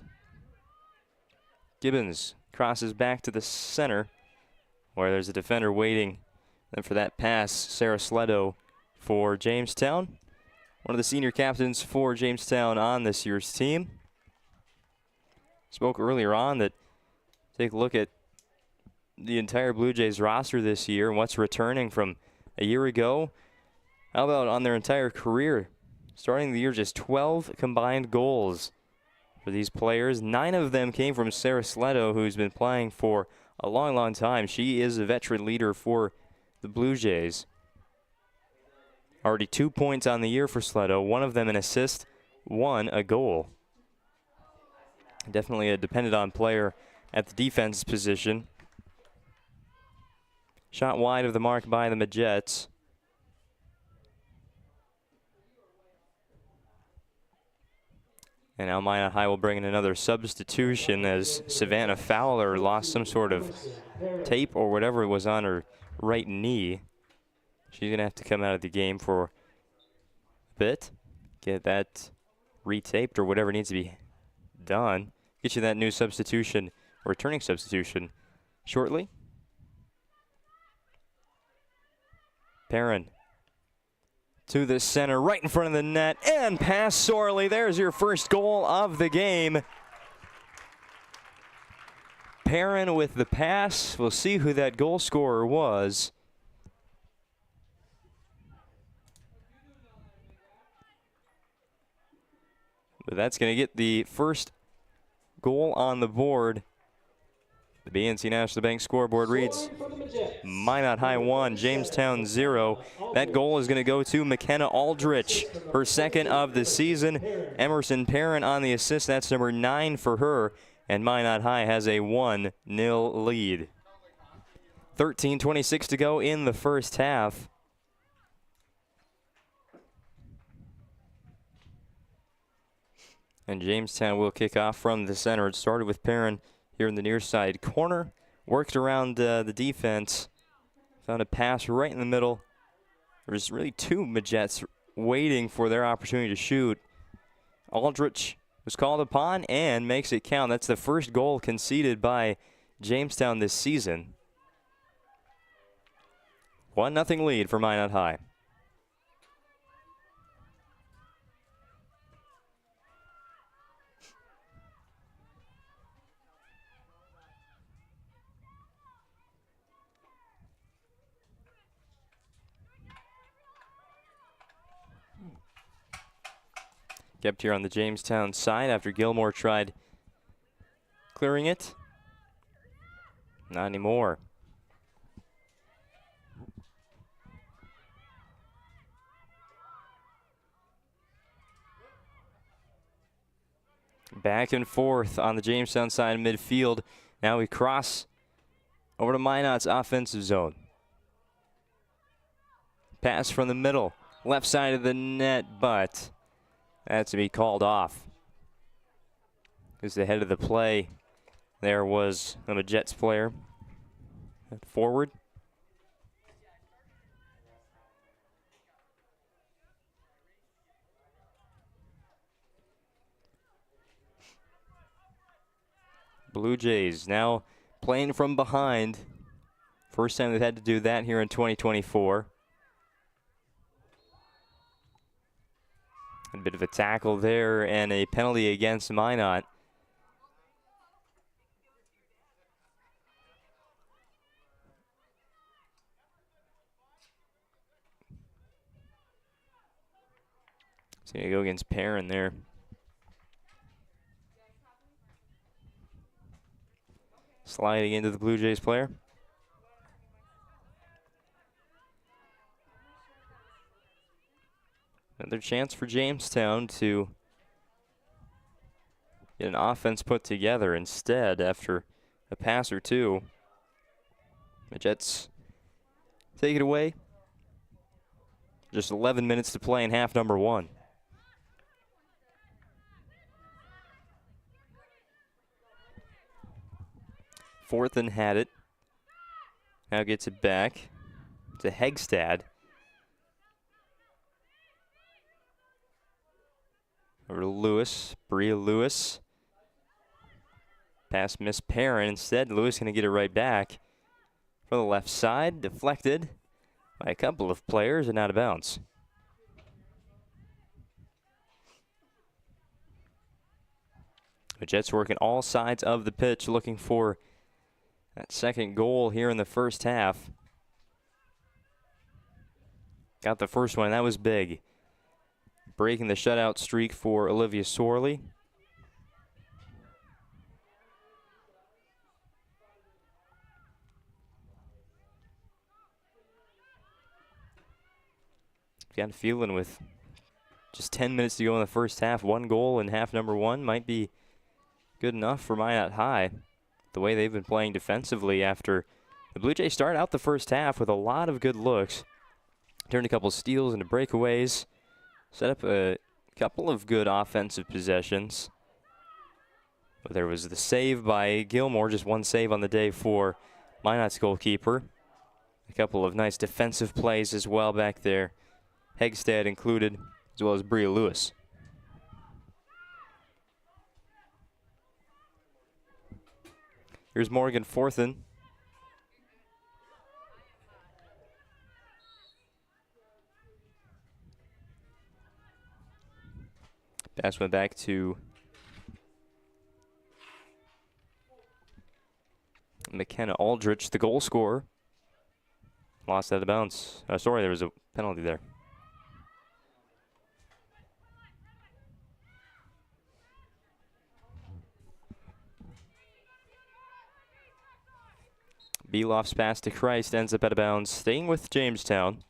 Gibbons crosses back to the center, where there's a defender waiting. Then for that pass, Sarah Sledo for Jamestown. One of the senior captains for Jamestown on this year's team. Spoke earlier on that take a look at the entire Blue Jays roster this year and what's returning from a year ago. How about on their entire career? Starting the year, just 12 combined goals for these players. 9 of them came from Sarah Sledo, who's been playing for a long, long time. She is a veteran leader for the Blue Jays. Already 2 points on the year for Sledo, 1 of them an assist, 1 a goal. Definitely a dependent on player at the defense position. Shot wide of the mark by the Majettes. And now Minot High will bring in another substitution as Savannah Fowler lost some sort of tape or whatever it was on her right knee. She's going to have to come out of the game for a bit, get that retaped or whatever needs to be done. Get you that new substitution, returning substitution, shortly. Perrin to the center, right in front of the net, and pass Sorley. There's your first goal of the game. Perrin with the pass. We'll see who that goal scorer was. But that's going to get the first goal on the board. The BNC National Bank scoreboard reads Minot High 1, Jamestown 0. That goal is going to go to McKenna Aldrich, her second of the season. Emerson Perrin on the assist. That's number 9 for her. And Minot High has a 1-0 lead. 13:26 to go in the first half. And Jamestown will kick off from the center. It started with Perrin here in the near side corner. Worked around the defense. Found a pass right in the middle. There's really two Majettes waiting for their opportunity to shoot. Aldrich was called upon and makes it count. That's the first goal conceded by Jamestown this season. 1-0 lead for Minot High. Kept here on the Jamestown side after Gilmore tried clearing it. Not anymore. Back and forth on the Jamestown side of midfield. Now we cross over to Minot's offensive zone. Pass from the middle, left side of the net, but that's to be called off. Because the head of the play there was a Majettes player. Forward. Blue Jays now playing from behind. First time they've had to do that here in 2024. A bit of a tackle there and a penalty against Minot. It's going to go against Perrin there. Sliding into the Blue Jays player. Another chance for Jamestown to get an offense put together instead after a pass or two. Majettes take it away. Just 11 minutes to play in half number 1. Fourth and had it. Now gets it back to Hegstad. Over to Lewis, Bria Lewis. Pass Miss Perrin. Instead, Lewis going to get it right back. From the left side, deflected by a couple of players and out of bounds. The Jets working all sides of the pitch, looking for that second goal here in the first half. Got the first one, that was big. Breaking the shutout streak for Olivia Sorley. Got a feeling with just 10 minutes to go in the first half, 1 goal in half number 1 might be good enough for Minot High. The way they've been playing defensively after the Blue Jays started out the first half with a lot of good looks. Turned a couple steals into breakaways. Set up a couple of good offensive possessions. But there was the save by Gilmore, just one save on the day for Minot's goalkeeper. A couple of nice defensive plays as well back there. Hegstad included, as well as Bria Lewis. Here's Morgan Forthen. Pass went back to McKenna Aldrich, the goal scorer. Lost out of bounds. Sorry, there was a penalty there. Beloff's pass to Christ ends up out of bounds, staying with Jamestown.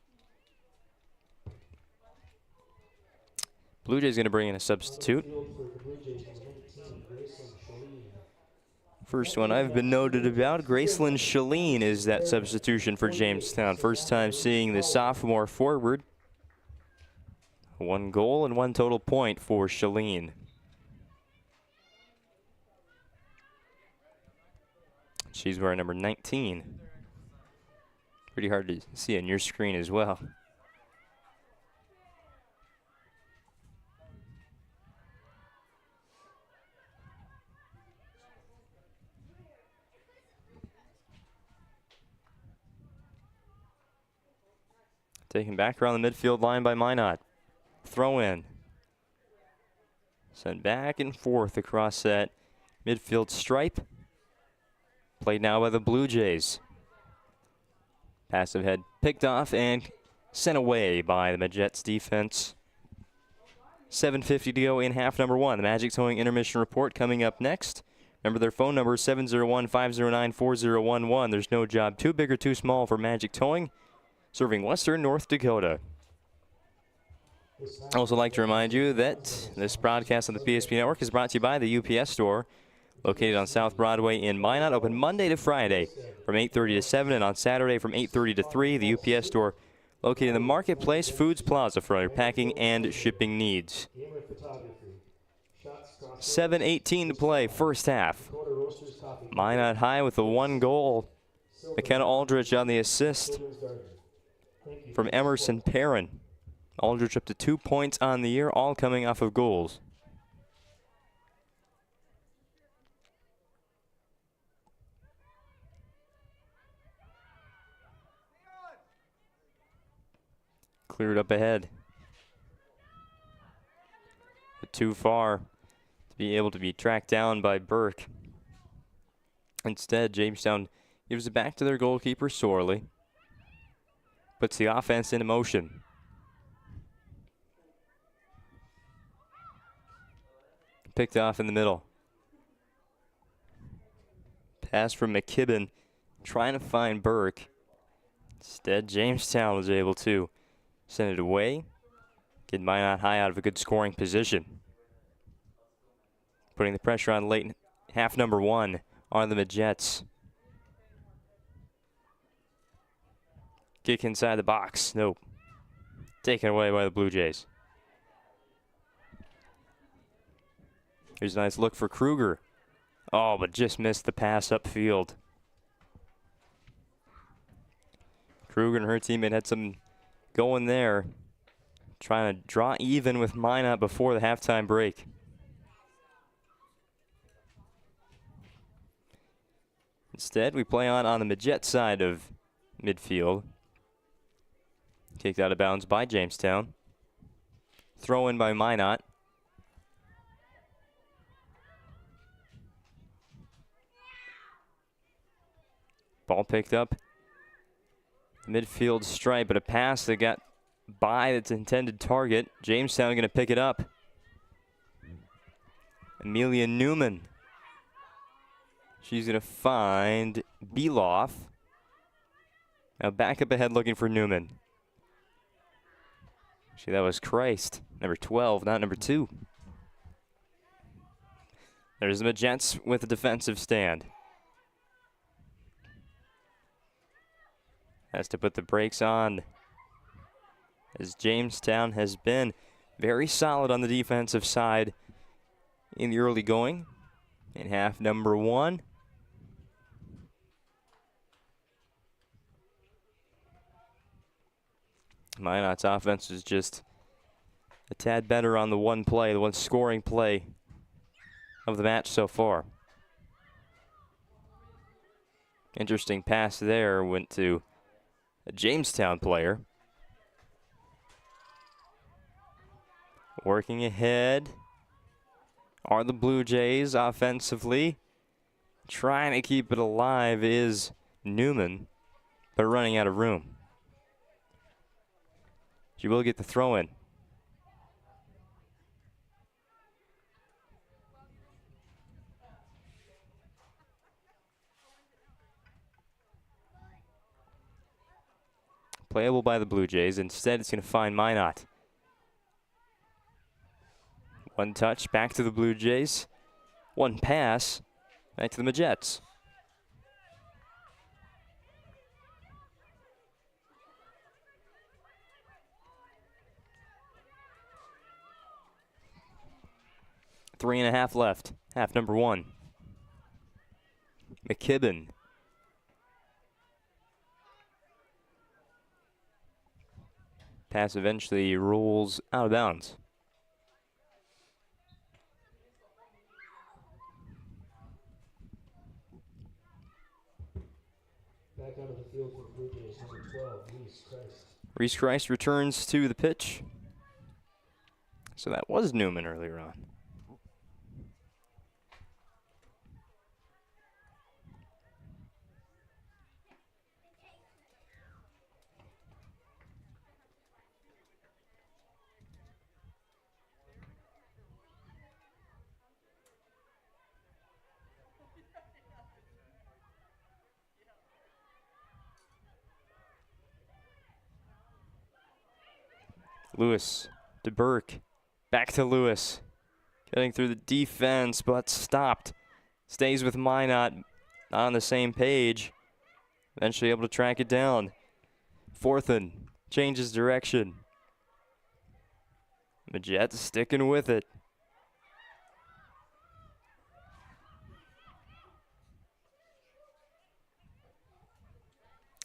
Blue Jays going to bring in a substitute. First one I've been noted about, Gracelyn Shalene is that substitution for Jamestown. First time seeing the sophomore forward. 1 goal and 1 total point for Shalene. She's wearing number 19. Pretty hard to see on your screen as well. Taken back around the midfield line by Minot. Throw in. Sent back and forth across that midfield stripe. Played now by the Blue Jays. Passive head picked off and sent away by the Majettes defense. 7:50 to go in half number 1. The Magic Towing Intermission Report coming up next. Remember their phone number is 701-509-4011. There's no job too big or too small for Magic Towing, serving western North Dakota. I also like to remind you that this broadcast on the PSP Network is brought to you by the UPS Store, located on South Broadway in Minot, open Monday to Friday from 8:30 to 7, and on Saturday from 8:30 to 3. The UPS Store located in the Marketplace Foods Plaza for all your packing and shipping needs. 7:18 to play, first half. Minot high with the 1 goal. McKenna Aldrich on the assist from Emerson Perrin. Aldrich up to 2 points on the year, all coming off of goals. Cleared up ahead. But too far to be able to be tracked down by Burke. Instead, Jamestown gives it back to their goalkeeper, Sorley. Puts the offense into motion. Picked off in the middle. Pass from McKibben, trying to find Burke. Instead, Jamestown was able to send it away. Get Minot high out of a good scoring position. Putting the pressure on late half number 1 on the Majettes. Kick inside the box. Nope. Taken away by the Blue Jays. Here's a nice look for Kruger. Oh, but just missed the pass upfield. Kruger and her teammate had some going there, trying to draw even with Minot before the halftime break. Instead, we play on the Majette side of midfield. Kicked out of bounds by Jamestown. Throw in by Minot. Ball picked up. Midfield stripe, but a pass that got by its intended target. Jamestown going to pick it up. Amelia Newman. She's going to find Beloff. Now back up ahead looking for Newman. Actually, that was Christ, number 12, not number 2. There's the Majettes with a defensive stand. Has to put the brakes on, as Jamestown has been very solid on the defensive side in the early going. In half number 1. Minot's offense is just a tad better on the one play, the one scoring play of the match so far. Interesting pass there, went to a Jamestown player. Working ahead are the Blue Jays offensively. Trying to keep it alive is Newman, but running out of room. She will get the throw in. Playable by the Blue Jays. Instead, it's going to find Minot. One touch, back to the Blue Jays. One pass, back to the Majettes. Three and a half left, half number one. McKibben. Pass eventually rolls out of bounds. Back onto the field for the Blue Jays, number 12, Reese Christ. Reese Christ returns to the pitch. So that was Newman earlier on. Lewis to Burke, back to Lewis, getting through the defense, but stopped. Stays with Minot, not on the same page. Eventually able to track it down. Forthen changes direction. Majettes sticking with it.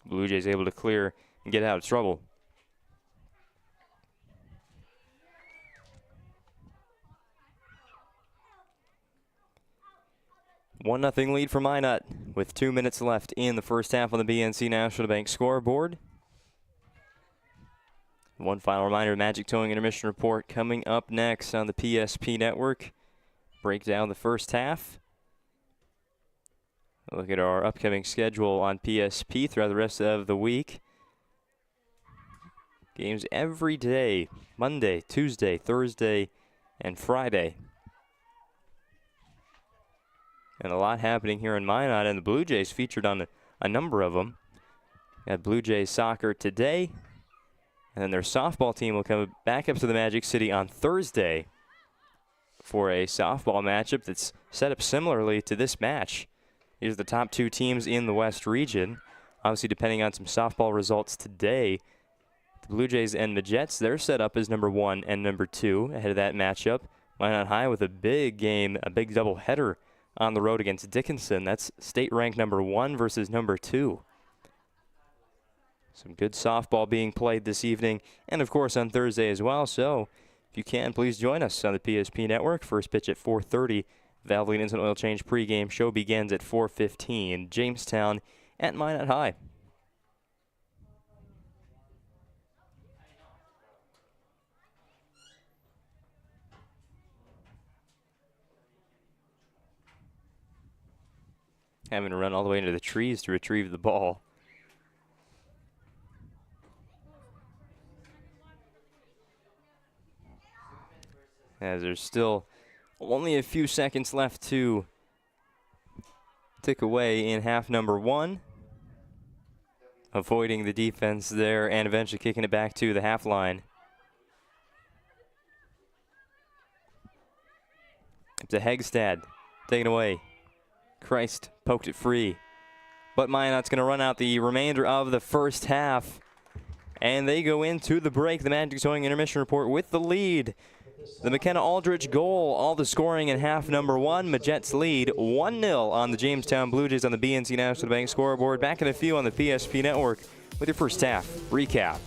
Blue Jays able to clear and get out of trouble. 1-0 lead for Minot with 2 minutes left in the first half on the BNC National Bank scoreboard. One final reminder, Magic Towing Intermission Report coming up next on the PSP Network. Break down the first half. Look at our upcoming schedule on PSP throughout the rest of the week. Games every day, Monday, Tuesday, Thursday, and Friday. And a lot happening here in Minot, and the Blue Jays featured on a number of them. Got Blue Jays soccer today, and then their softball team will come back up to the Magic City on Thursday for a softball matchup that's set up similarly to this match. These are the top two teams in the West region. Obviously, depending on some softball results today, the Blue Jays and Majettes, they're set up as number 1 and number 2 ahead of that matchup. Minot High with a big game, a big doubleheader on the road against Dickinson. That's state rank number 1 versus number 2. Some good softball being played this evening, and of course on Thursday as well. So if you can, please join us on the PSP Network. First pitch at 4:30. Valvoline Instant Oil Change pregame show begins at 4:15. Jamestown at Minot High. Having to run all the way into the trees to retrieve the ball. As there's still only a few seconds left to tick away in half number 1. Avoiding the defense there and eventually kicking it back to the half line. To Hegstad, taken away. Christ poked it free. But Minot's going to run out the remainder of the first half. And they go into the break. The Magic Towing Intermission Report with the lead. The McKenna Aldrich goal, all the scoring in half number 1. Majettes lead 1-0 on the Jamestown Blue Jays on the BNC National Bank scoreboard. Back in a few on the PSP Network with your first half recap.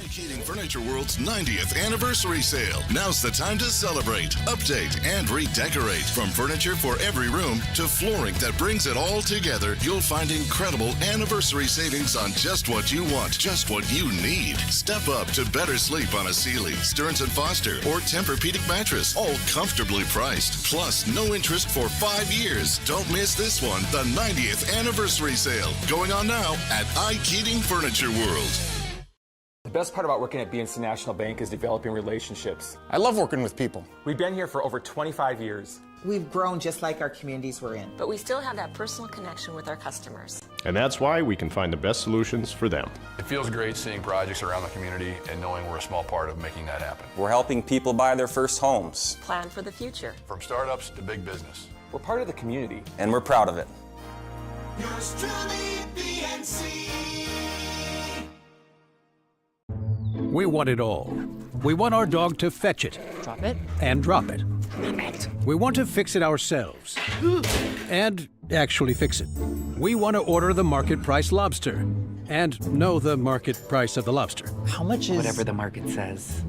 Keating Furniture World's 90th anniversary sale. Now's the time to celebrate, update, and redecorate. From furniture for every room to flooring that brings it all together, you'll find incredible anniversary savings on just what you want, just what you need. Step up to better sleep on a Sealy, Stearns & Foster, or Tempur-Pedic mattress, all comfortably priced. Plus, no interest for 5 years. Don't miss this one, the 90th anniversary sale, going on now at Keating Furniture World. The best part about working at BNC National Bank is developing relationships. I love working with people. We've been here for over 25 years. We've grown just like our communities we're in. But we still have that personal connection with our customers. And that's why we can find the best solutions for them. It feels great seeing projects around the community and knowing we're a small part of making that happen. We're helping people buy their first homes. Plan for the future. From startups to big business. We're part of the community. And we're proud of it. Yours truly, BNC. We want it all. We want our dog to fetch it. Drop it. And drop it. Name it. We want to fix it ourselves. And actually fix it. We want to order the market price lobster. And know the market price of the lobster. How much is... Whatever the market says.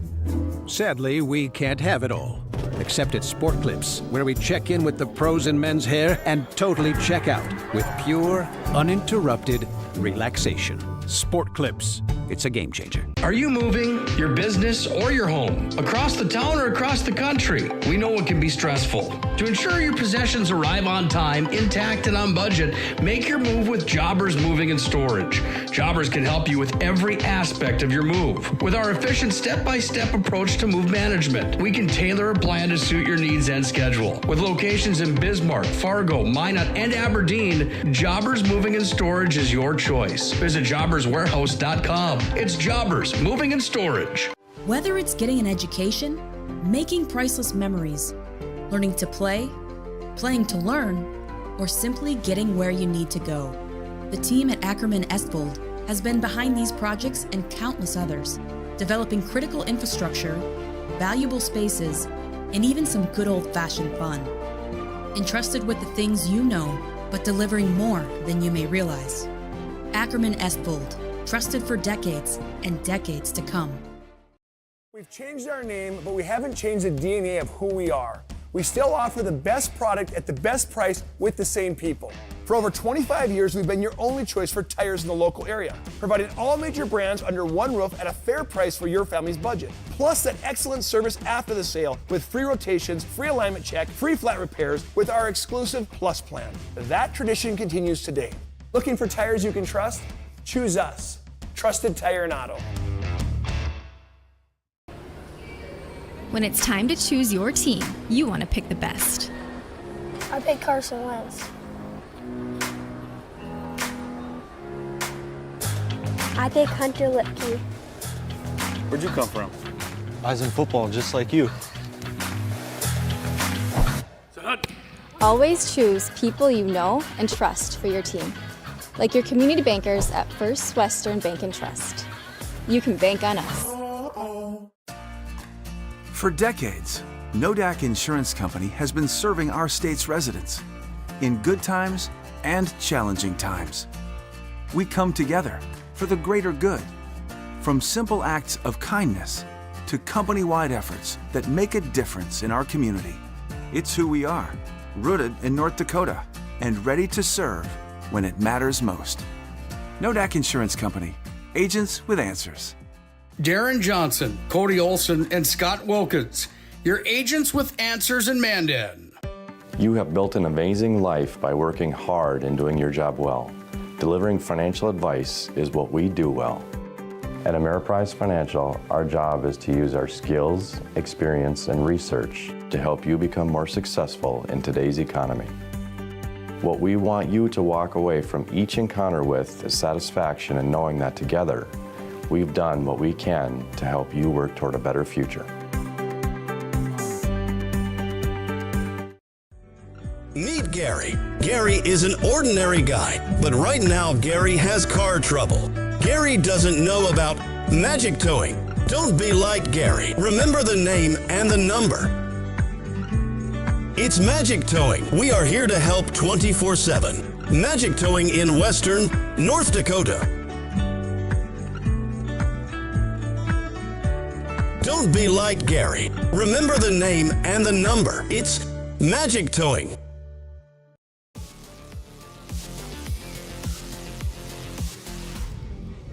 Sadly, we can't have it all. Except at Sport Clips, where we check in with the pros in men's hair and totally check out with pure, uninterrupted relaxation. Sport Clips. It's a game changer. Are you moving your business or your home across the town or across the country? We know it can be stressful. To ensure your possessions arrive on time, intact, and on budget, make your move with Jobbers Moving and Storage. Jobbers can help you with every aspect of your move. With our efficient step-by-step approach to move management, we can tailor a plan to suit your needs and schedule. With locations in Bismarck, Fargo, Minot, and Aberdeen, Jobbers Moving and Storage is your choice. Visit jobberswarehouse.com. It's Jobbers Moving and Storage. Whether it's getting an education, making priceless memories, learning to play, playing to learn, or simply getting where you need to go, the team at Ackerman Estvold has been behind these projects and countless others, developing critical infrastructure, valuable spaces, and even some good old-fashioned fun. Entrusted with the things you know, but delivering more than you may realize. Ackerman Estvold. Trusted for decades and decades to come. We've changed our name, but we haven't changed the DNA of who we are. We still offer the best product at the best price with the same people. For over 25 years, we've been your only choice for tires in the local area, providing all major brands under one roof at a fair price for your family's budget. Plus that excellent service after the sale with free rotations, free alignment check, free flat repairs with our exclusive Plus plan. That tradition continues today. Looking for tires you can trust? Choose us. Trusted Tire and Auto. When it's time to choose your team, you want to pick the best. I pick Carlson Wentz. I pick Hunter Lipke. Where'd you come from? I was in football just like you. Always choose people you know and trust for your team. Like your community bankers at First Western Bank and Trust. You can bank on us. For decades, Nodak Insurance Company has been serving our state's residents in good times and challenging times. We come together for the greater good, from simple acts of kindness to company-wide efforts that make a difference in our community. It's who we are, rooted in North Dakota and ready to serve when it matters most. Nodak Insurance Company, agents with answers. Darren Johnson, Cody Olson, and Scott Wilkins, your agents with answers in Mandan. You have built an amazing life by working hard and doing your job well. Delivering financial advice is what we do well. At Ameriprise Financial, our job is to use our skills, experience, and research to help you become more successful in today's economy. What we want you to walk away from each encounter with is satisfaction in knowing that together, we've done what we can to help you work toward a better future. Meet Gary. Gary is an ordinary guy, but right now Gary has car trouble. Gary doesn't know about magic towing. Don't be like Gary. Remember the name and the number. It's Magic Towing. We are here to help 24/7. Magic Towing in Western North Dakota. Don't be like Gary. Remember the name and the number. It's Magic Towing.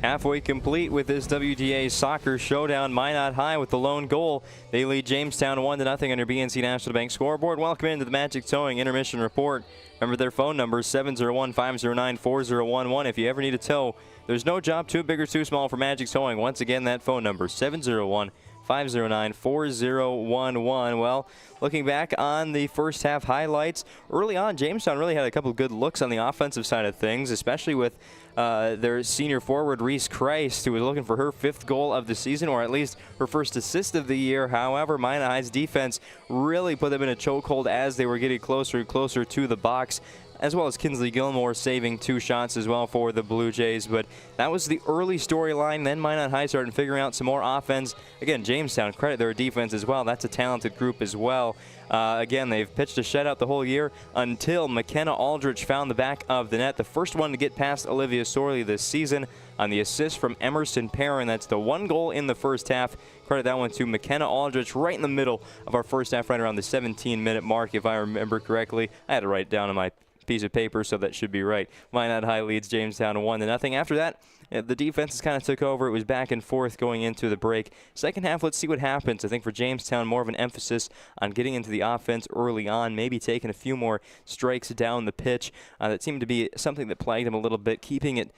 Halfway complete with this WDA soccer showdown. Minot High with the lone goal. They lead Jamestown 1-0 on your BNC National Bank scoreboard. Welcome into the Magic Towing Intermission Report. Remember their phone number, 701-509-4011. If you ever need a tow, there's no job too big or too small for Magic Towing. Once again, that phone number, 701-509-4011. Well, looking back on the first half highlights, early on, Jamestown really had a couple of good looks on the offensive side of things, especially with their senior forward, Reese Christ, who was looking for her 5th goal of the season, or at least her first assist of the year. However, Minot High's defense really put them in a chokehold as they were getting closer and closer to the box, as well as Kinsley Gilmore saving 2 shots as well for the Blue Jays. But that was the early storyline. Then Minot High started figuring out some more offense. Again, Jamestown, credit their defense as well. That's a talented group as well. Again, they've pitched a shutout the whole year until McKenna Aldrich found the back of the net. The first one to get past Olivia Sorley this season on the assist from Emerson Perrin. That's the 1 goal in the first half. Credit that one to McKenna Aldrich right in the middle of our first half, right around the 17-minute mark, if I remember correctly. I had to write it down on my piece of paper, so that should be right. Minot High leads Jamestown 1-0. After that, the defenses kind of took over. It was back and forth going into the break. Second half, let's see what happens. I think for Jamestown, more of an emphasis on getting into the offense early on, maybe taking a few more strikes down the pitch. That seemed to be something that plagued them a little bit, keeping it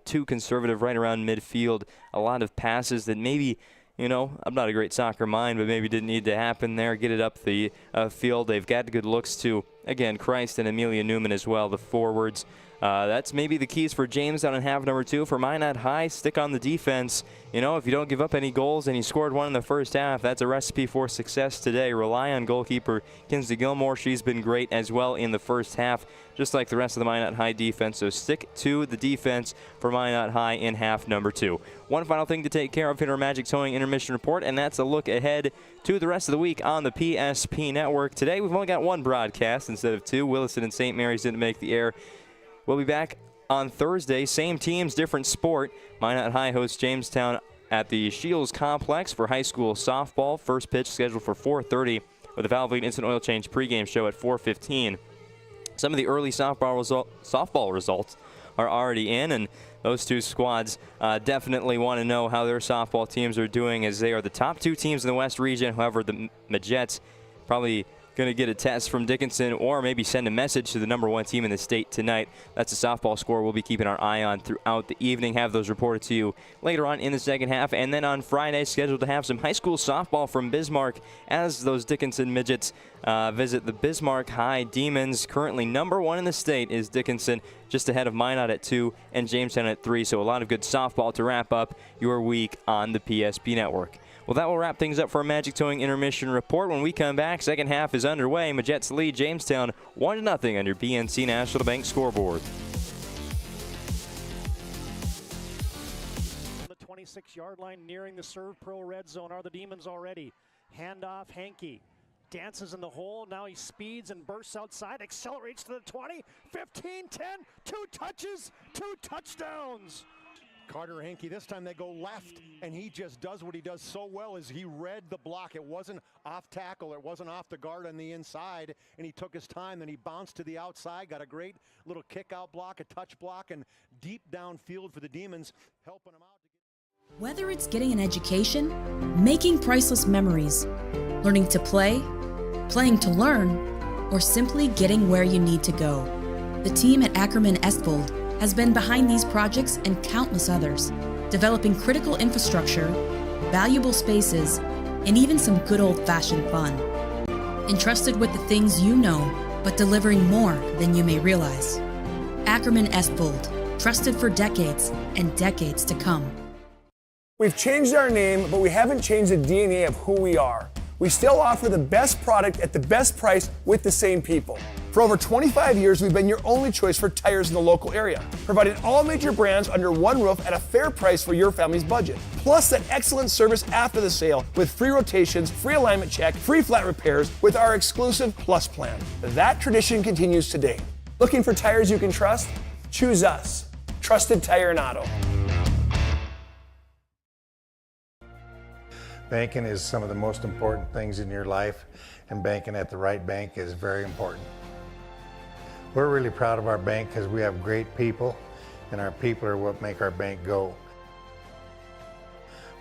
too conservative right around midfield. A lot of passes that maybe, you know, I'm not a great soccer mind, but maybe didn't need to happen there. Get it up the field. They've got good looks to, again, Christ and Amelia Newman as well, the forwards. That's maybe the keys for Jamestown in half number 2. For Minot High, stick on the defense. You know, if you don't give up any goals and you scored 1 in the first half, that's a recipe for success today. Rely on goalkeeper Kinsley Gilmore. She's been great as well in the first half, just like the rest of the Minot High defense. So stick to the defense for Minot High in half number 2. One final thing to take care of in our Magic Towing Intermission Report, and that's a look ahead to the rest of the week on the PSP Network. Today, we've only got 1 broadcast instead of 2. Williston and St. Mary's didn't make the air. We'll be back on Thursday. Same teams, different sport. Minot High hosts Jamestown at the Shields Complex for high school softball. First pitch scheduled for 4:30 with the Valvoline Instant Oil Change pregame show at 4:15. Some of the early softball results are already in, and those 2 squads definitely want to know how their softball teams are doing, as they are the top 2 teams in the West region. However, the Majettes probably going to get a test from Dickinson, or maybe send a message to the number 1 team in the state tonight. That's a softball score we'll be keeping our eye on throughout the evening. Have those reported to you later on in the second half. And then on Friday, scheduled to have some high school softball from Bismarck as those Dickinson Midgets visit the Bismarck High Demons. Currently number 1 in the state is Dickinson, just ahead of Minot at 2 and Jamestown at 3. So a lot of good softball to wrap up your week on the PSP Network. Well, that will wrap things up for our Magic Towing Intermission Report. When we come back, second half is underway. Majettes lead Jamestown 1-0 on your BNC National Bank scoreboard. The 26-yard line, nearing the Serve Pro red zone, are the Demons already. Handoff, Hankey dances in the hole. Now he speeds and bursts outside, accelerates to the 20, 15, 10, 2 touches, 2 touchdowns. Carter Hankey, this time they go left, and he just does what he does so well, is he read the block. It wasn't off tackle, it wasn't off the guard on the inside, and he took his time, then he bounced to the outside, got a great little kick-out block, a touch block, and deep downfield for the Demons, helping them out. Whether it's getting an education, making priceless memories, learning to play, playing to learn, or simply getting where you need to go, the team at Ackerman Estvold has been behind these projects and countless others, developing critical infrastructure, valuable spaces, and even some good old-fashioned fun. Entrusted with the things you know, but delivering more than you may realize. Ackerman Estvold, trusted for decades and decades to come. We've changed our name, but we haven't changed the DNA of who we are. We still offer the best product at the best price with the same people. For over 25 years, we've been your only choice for tires in the local area, providing all major brands under one roof at a fair price for your family's budget. Plus that excellent service after the sale with free rotations, free alignment check, free flat repairs with our exclusive Plus plan. That tradition continues today. Looking for tires you can trust? Choose us. Trusted Tire and Auto. Banking is some of the most important things in your life, and banking at the right bank is very important. We're really proud of our bank because we have great people, and our people are what make our bank go.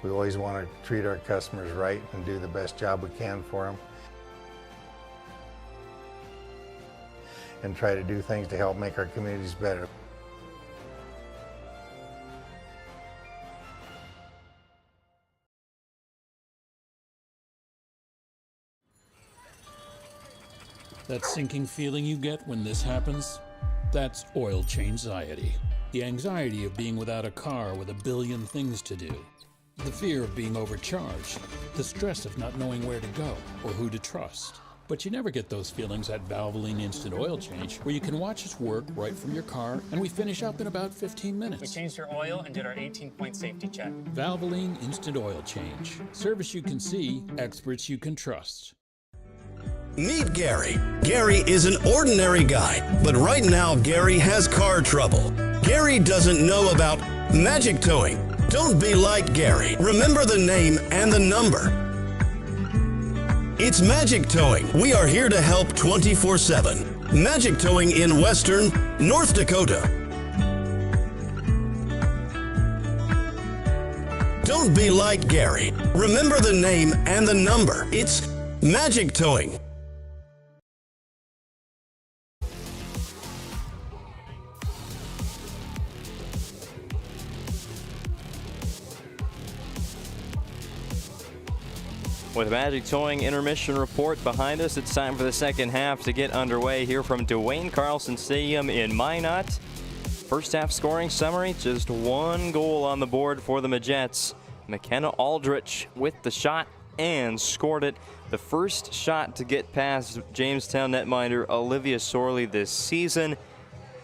We always want to treat our customers right and do the best job we can for them, and try to do things to help make our communities better. That sinking feeling you get when this happens? That's oil change-anxiety. The anxiety of being without a car with a billion things to do. The fear of being overcharged. The stress of not knowing where to go or who to trust. But you never get those feelings at Valvoline Instant Oil Change, where you can watch us work right from your car, and we finish up in about 15 minutes. We changed your oil and did our 18-point safety check. Valvoline Instant Oil Change. Service you can see, experts you can trust. Meet Gary. Gary is an ordinary guy, but right now Gary has car trouble. Gary doesn't know about magic towing. Don't be like Gary. Remember the name and the number. It's Magic Towing. We are here to help 24/7. Magic Towing in Western North Dakota. Don't be like Gary. Remember the name and the number. It's Magic Towing. With Magic Towing intermission report behind us, it's time for the second half to get underway here from Duane Carlson Stadium in Minot. First half scoring summary, just one goal on the board for the Majettes. McKenna Aldrich with the shot and scored it. The first shot to get past Jamestown netminder Olivia Sorley this season.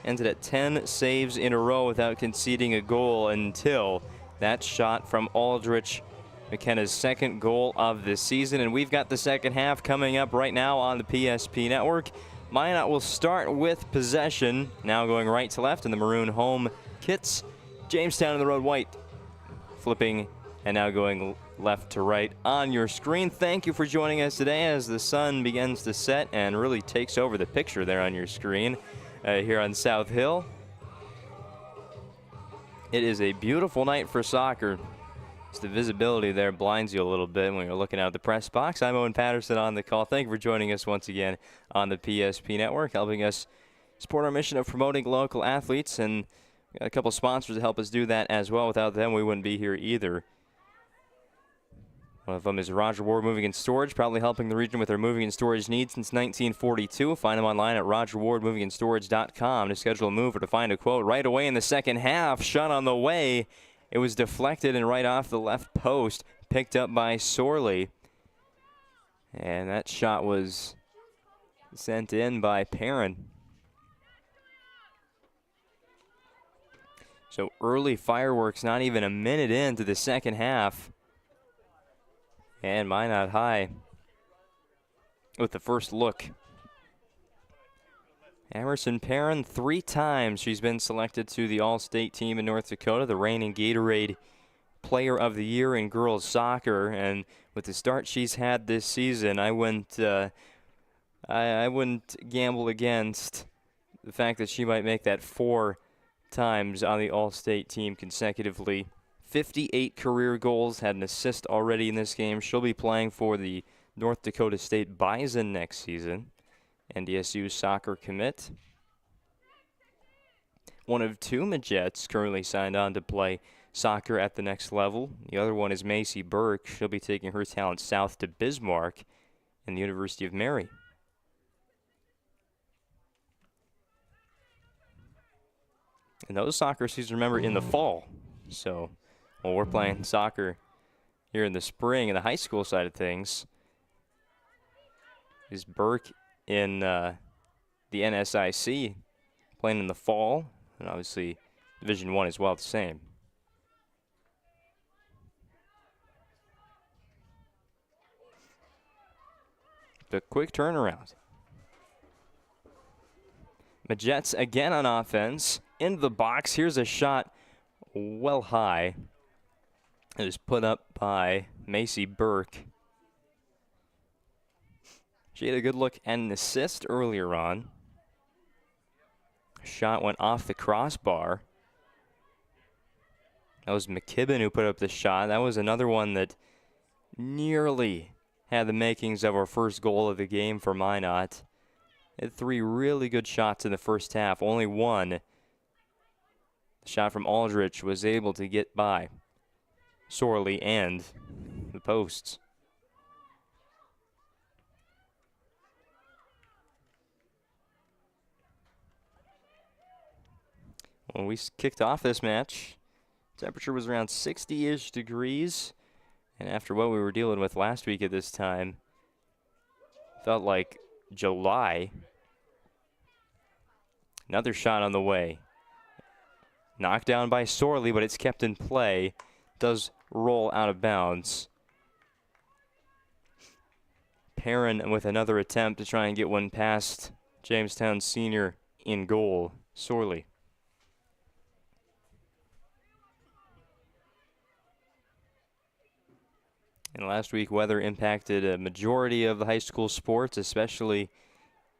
Ended at 10 saves in a row without conceding a goal until that shot from Aldrich, McKenna's second goal of the season. And we've got the second half coming up right now on the PSP Network. Minot will start with possession, now going right to left in the maroon home kits. Jamestown in the road white, flipping and now going left to right on your screen. Thank you for joining us today as the sun begins to set and really takes over the picture there on your screen here on South Hill. It is a beautiful night for soccer. The visibility there blinds you a little bit when you're looking out at the press box. I'm Owen Patterson on the call. Thank you for joining us once again on the PSP Network, helping us support our mission of promoting local athletes, and a couple sponsors to help us do that as well. Without them, we wouldn't be here either. One of them is Roger Ward Moving and Storage, proudly helping the region with their moving and storage needs since 1942. Find them online at rogerwardmovingandstorage.com to schedule a move or to find a quote. Right away in the second half, shot on the way. It was deflected and right off the left post, picked up by Sorley. And that shot was sent in by Perrin. So early fireworks, not even a minute into the second half. And Minot High with the first look. Emerson Perrin, 3 times she's been selected to the All-State team in North Dakota, the reigning Gatorade Player of the Year in girls soccer. And with the start she's had this season, I wouldn't gamble against the fact that she might make that 4 times on the All-State team consecutively. 58 career goals, had an assist already in this game. She'll be playing for the North Dakota State Bison next season. NDSU soccer commit. One of 2 Majettes currently signed on to play soccer at the next level. The other one is Macy Burke. She'll be taking her talent south to Bismarck and the University of Mary. And those soccer seasons, remember, in the fall. So, well, we're playing soccer here in the spring in the high school side of things. Is Burke in the NSIC, playing in the fall, and obviously Division I as well, the same. The quick turnaround. Majettes again on offense, into the box. Here's a shot well high. It was put up by Macy Burke. She had a good look and an assist earlier on. Shot went off the crossbar. That was McKibben who put up the shot. That was another one that nearly had the makings of our first goal of the game for Minot. Had 3 really good shots in the first half. Only one, the shot from Aldrich, was able to get by Sorley and the posts. When we kicked off this match, temperature was around 60-ish degrees. And after what we were dealing with last week at this time, felt like July. Another shot on the way. Knocked down by Sorley, but it's kept in play. Does roll out of bounds. Perrin with another attempt to try and get one past Jamestown senior in goal, Sorley. And last week, weather impacted a majority of the high school sports, especially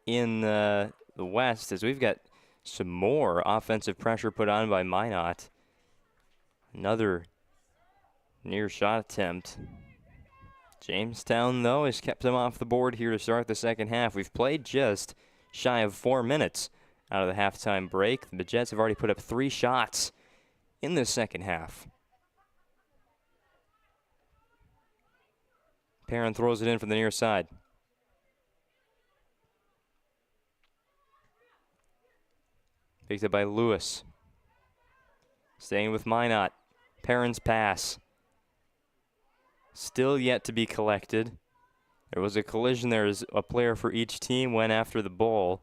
in the West, as we've got some more offensive pressure put on by Minot. Another near shot attempt. Jamestown, though, has kept them off the board here to start the second half. We've played just shy of 4 minutes out of the halftime break. The Majettes have already put up 3 shots in the second half. Perrin throws it in from the near side. Picked up by Lewis. Staying with Minot. Perrin's pass. Still yet to be collected. There was a collision there as a player for each team went after the ball.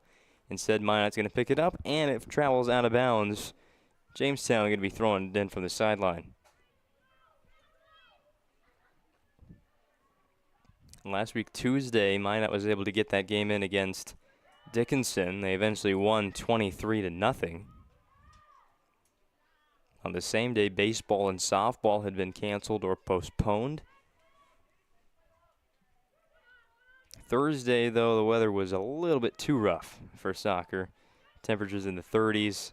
Instead, Minot's going to pick it up, and it travels out of bounds. Jamestown going to be throwing it in from the sideline. Last week, Tuesday, Minot was able to get that game in against Dickinson. They eventually won 23-0. On the same day, baseball and softball had been canceled or postponed. Thursday, though, the weather was a little bit too rough for soccer. Temperatures in the 30s.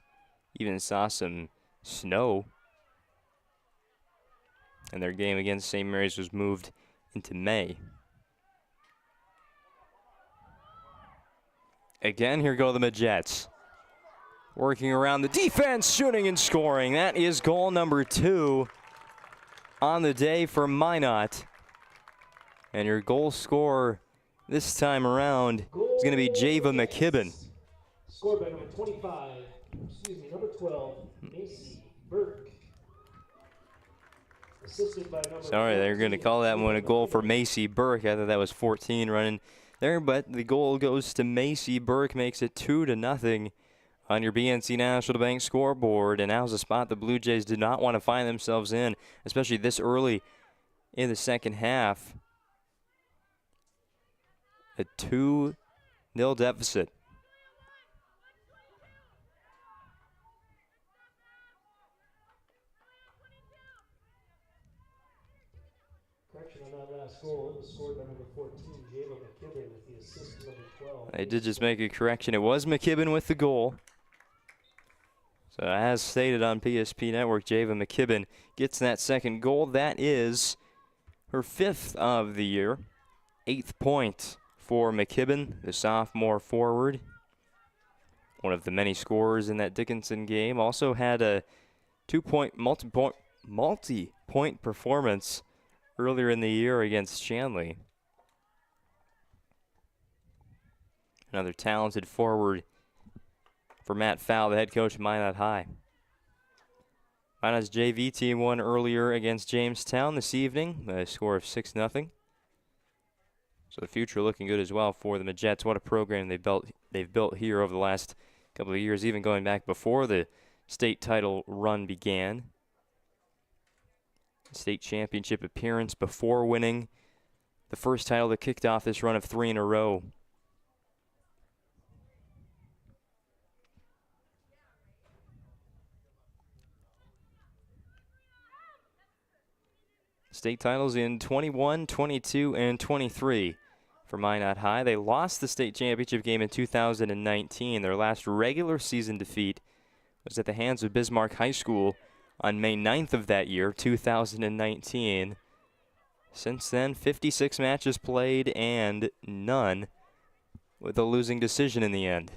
Even saw some snow. And their game against St. Mary's was moved into May. Again, here go the Majettes. Working around the defense, shooting and scoring. That is goal number 2 on the day for Minot. And your goal scorer this time around is going to be Java McKibben. Scored by number 12, Macy Burke. Assisted by number Sorry, they're going to call that one a goal for Macy Burke. I thought that was 14 running there, but the goal goes to Macy Burke, makes it 2-0 on your BNC National Bank scoreboard. And now's a spot the Blue Jays did not want to find themselves in, especially this early in the second half. A 2-0 deficit. Correction on that last goal. It was scored by number 14, Java McKibben, with the assist of number 12. I did just make a correction. It was McKibben with the goal. So as stated on PSP Network, Java McKibben gets that second goal. That is her 5th of the year. 8th point for McKibben, the sophomore forward. One of the many scorers in that Dickinson game. Also had a multi-point performance earlier in the year against Shanley. Another talented forward for Matt Fowl, the head coach of Minot High. Minot's JV team won earlier against Jamestown this evening, a score of 6-0. So the future looking good as well for the Majettes. What a program they've built here over the last couple of years, even going back before the state title run began. State championship appearance before winning the first title that kicked off this run of 3 in a row. State titles in 21, 22, and 23 for Minot High. They lost the state championship game in 2019. Their last regular season defeat was at the hands of Bismarck High School on May 9th of that year, 2019. Since then, 56 matches played and none with a losing decision in the end.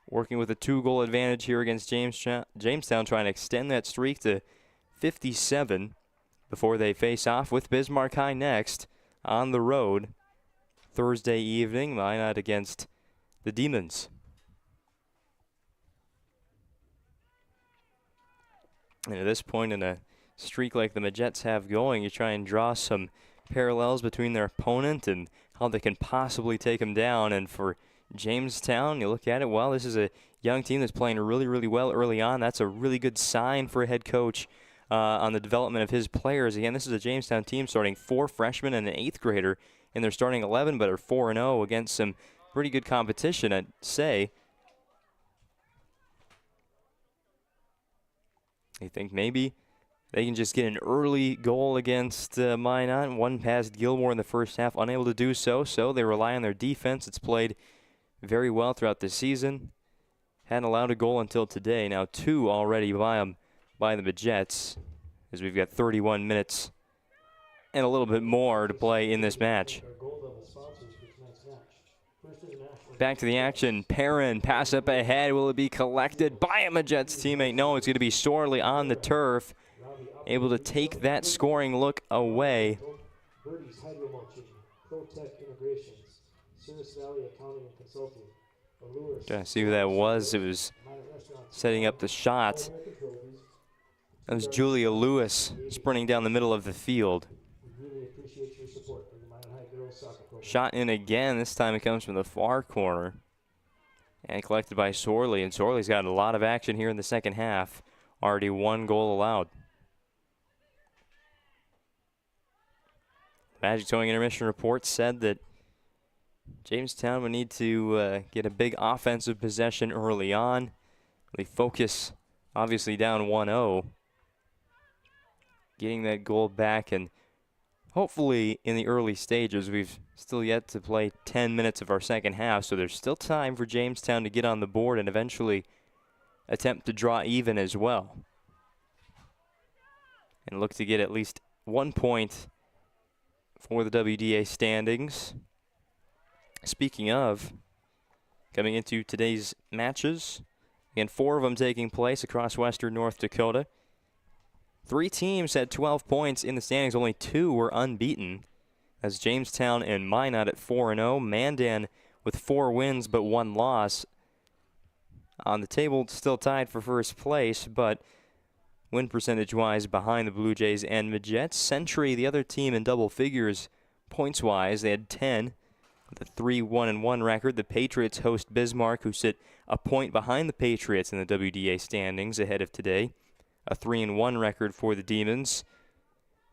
Working with a 2-goal advantage here against Jamestown, trying to extend that streak to 57 before they face off with Bismarck High next on the road Thursday evening. Minot against the Demons. And at this point in a streak like the Majettes have going, you try and draw some parallels between their opponent and how they can possibly take them down. And for Jamestown, you look at it, well, this is a young team that's playing really, really well early on. That's a really good sign for a head coach on the development of his players. Again, this is a Jamestown team starting 4 freshmen and an 8th grader in their starting 11, but are 4-0 against some pretty good competition, I'd say. I think maybe they can just get an early goal against Minot. One past Gilmore in the first half, unable to do so, so they rely on their defense. It's played very well throughout the season. Hadn't allowed a goal until today. Now 2 already by the Majettes, as we've got 31 minutes and a little bit more to play in this match. Back to the action. Perrin, pass up ahead. Will it be collected by a Majettes teammate? No, it's going to be Sorley on the turf, able to take that scoring look away. Trying to see who that was. It was setting up the shot. That was Julia Lewis sprinting down the middle of the field. Shot in again. This time it comes from the far corner. And collected by Sorley. And Sorley's got a lot of action here in the second half. Already 1 goal allowed. Magic Towing Intermission report said that Jamestown would need to get a big offensive possession early on. They focus, obviously, down 1-0. Getting that goal back, and hopefully in the early stages, we've still yet to play 10 minutes of our second half, so there's still time for Jamestown to get on the board and eventually attempt to draw even as well. And look to get at least 1 point for the WDA standings. Speaking of, coming into today's matches, again, 4 of them taking place across western North Dakota. 3 teams had 12 points in the standings. Only 2 were unbeaten. As Jamestown and Minot at 4-0. Mandan with 4 wins but 1 loss. On the table, still tied for first place, but win percentage-wise behind the Blue Jays and Majettes. Century, the other team in double figures points-wise. They had 10 with a 3-1-1 record. The Patriots host Bismarck, who sit a point behind the Patriots in the WDA standings ahead of today. A 3-1 record for the Demons.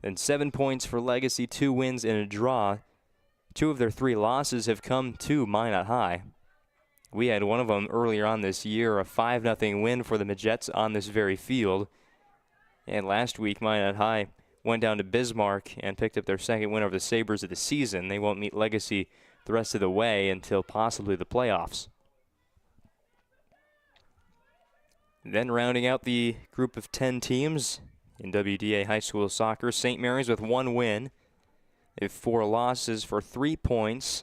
Then 7 points for Legacy, 2 wins and a draw. 2 of their 3 losses have come to Minot High. We had one of them earlier on this year, a 5-0 win for the Majettes on this very field. And last week, Minot High went down to Bismarck and picked up their second win over the Sabres of the season. They won't meet Legacy the rest of the way until possibly the playoffs. Then rounding out the group of 10 teams in WDA high school soccer, St. Mary's with 1 win. They have 4 losses for 3 points.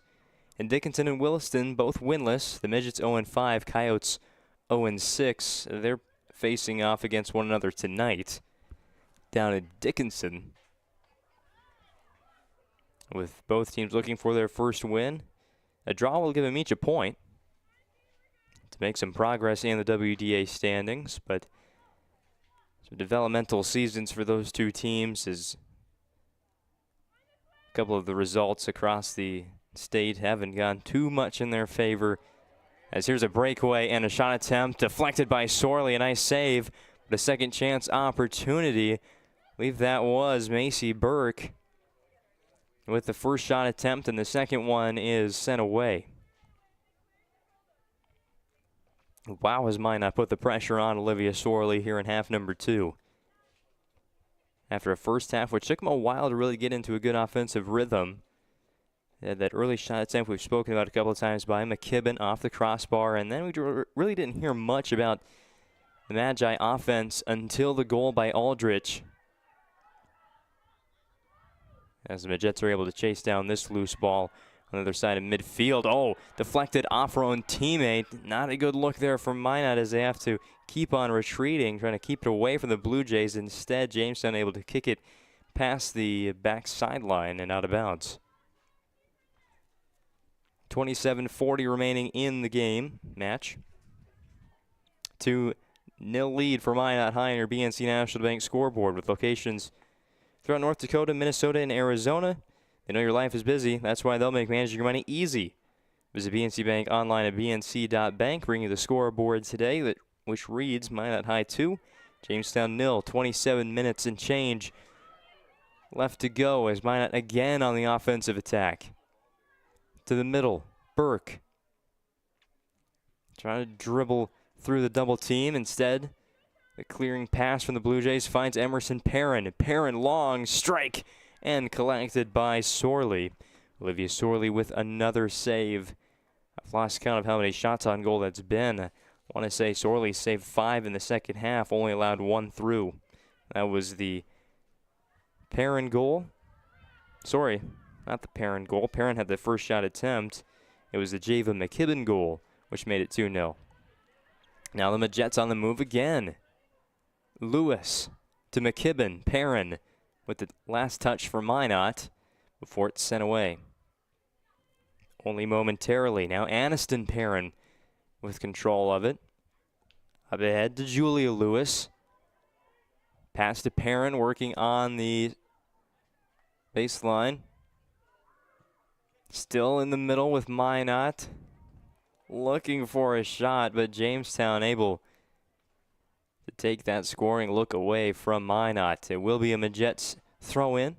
And Dickinson and Williston both winless. The Midgets 0-5, Coyotes 0-6. They're facing off against one another tonight down at Dickinson, with both teams looking for their first win. A draw will give them each a point to make some progress in the WDA standings, but some developmental seasons for those 2 teams as a couple of the results across the state haven't gone too much in their favor. As here's a breakaway and a shot attempt deflected by Sorley. A nice save, but a second chance opportunity. I believe that was Macy Burke with the first shot attempt, and the second one is sent away. Wow, has Minot put the pressure on Olivia Sorley here in half number 2. after a first half, which took them a while to really get into a good offensive rhythm. They had that early shot attempt we've spoken about a couple of times by McKibben off the crossbar, and then we really didn't hear much about the Magi offense until the goal by Aldrich. As the Majettes are able to chase down this loose ball on the other side of midfield. Oh, deflected off our own teammate. Not a good look there from Minot as they have to keep on retreating, trying to keep it away from the Blue Jays. Instead, Jamestown able to kick it past the back sideline and out of bounds. 27:40 remaining in the game match. 2-0 lead for Minot High on your BNC National Bank scoreboard with locations throughout North Dakota, Minnesota, and Arizona. They know your life is busy. That's why they'll make managing your money easy. Visit BNC Bank online at bnc.bank. Bring you the scoreboard today, which reads Minot High 2, Jamestown 0. 27 minutes and change left to go as Minot again on the offensive attack. To the middle, Burke. Trying to dribble through the double team. Instead, the clearing pass from the Blue Jays finds Emerson Perrin. Perrin long strike and collected by Sorley. Olivia Sorley with another save. I've lost count of how many shots on goal that's been. I want to say Sorley saved 5 in the second half, only allowed 1 through. That was the Perrin goal. Sorry, not the Perrin goal. Perrin had the first shot attempt. It was the Java McKibben goal, which made it 2-0. Now the Majettes on the move again. Lewis to McKibben. Perrin with the last touch for Minot before it's sent away. Only momentarily. Now Aniston Perrin with control of it. Up ahead to Julia Lewis. Pass to Perrin working on the baseline. Still in the middle with Minot. Looking for a shot, but Jamestown able to take that scoring look away from Minot. It will be a Majettes throw in.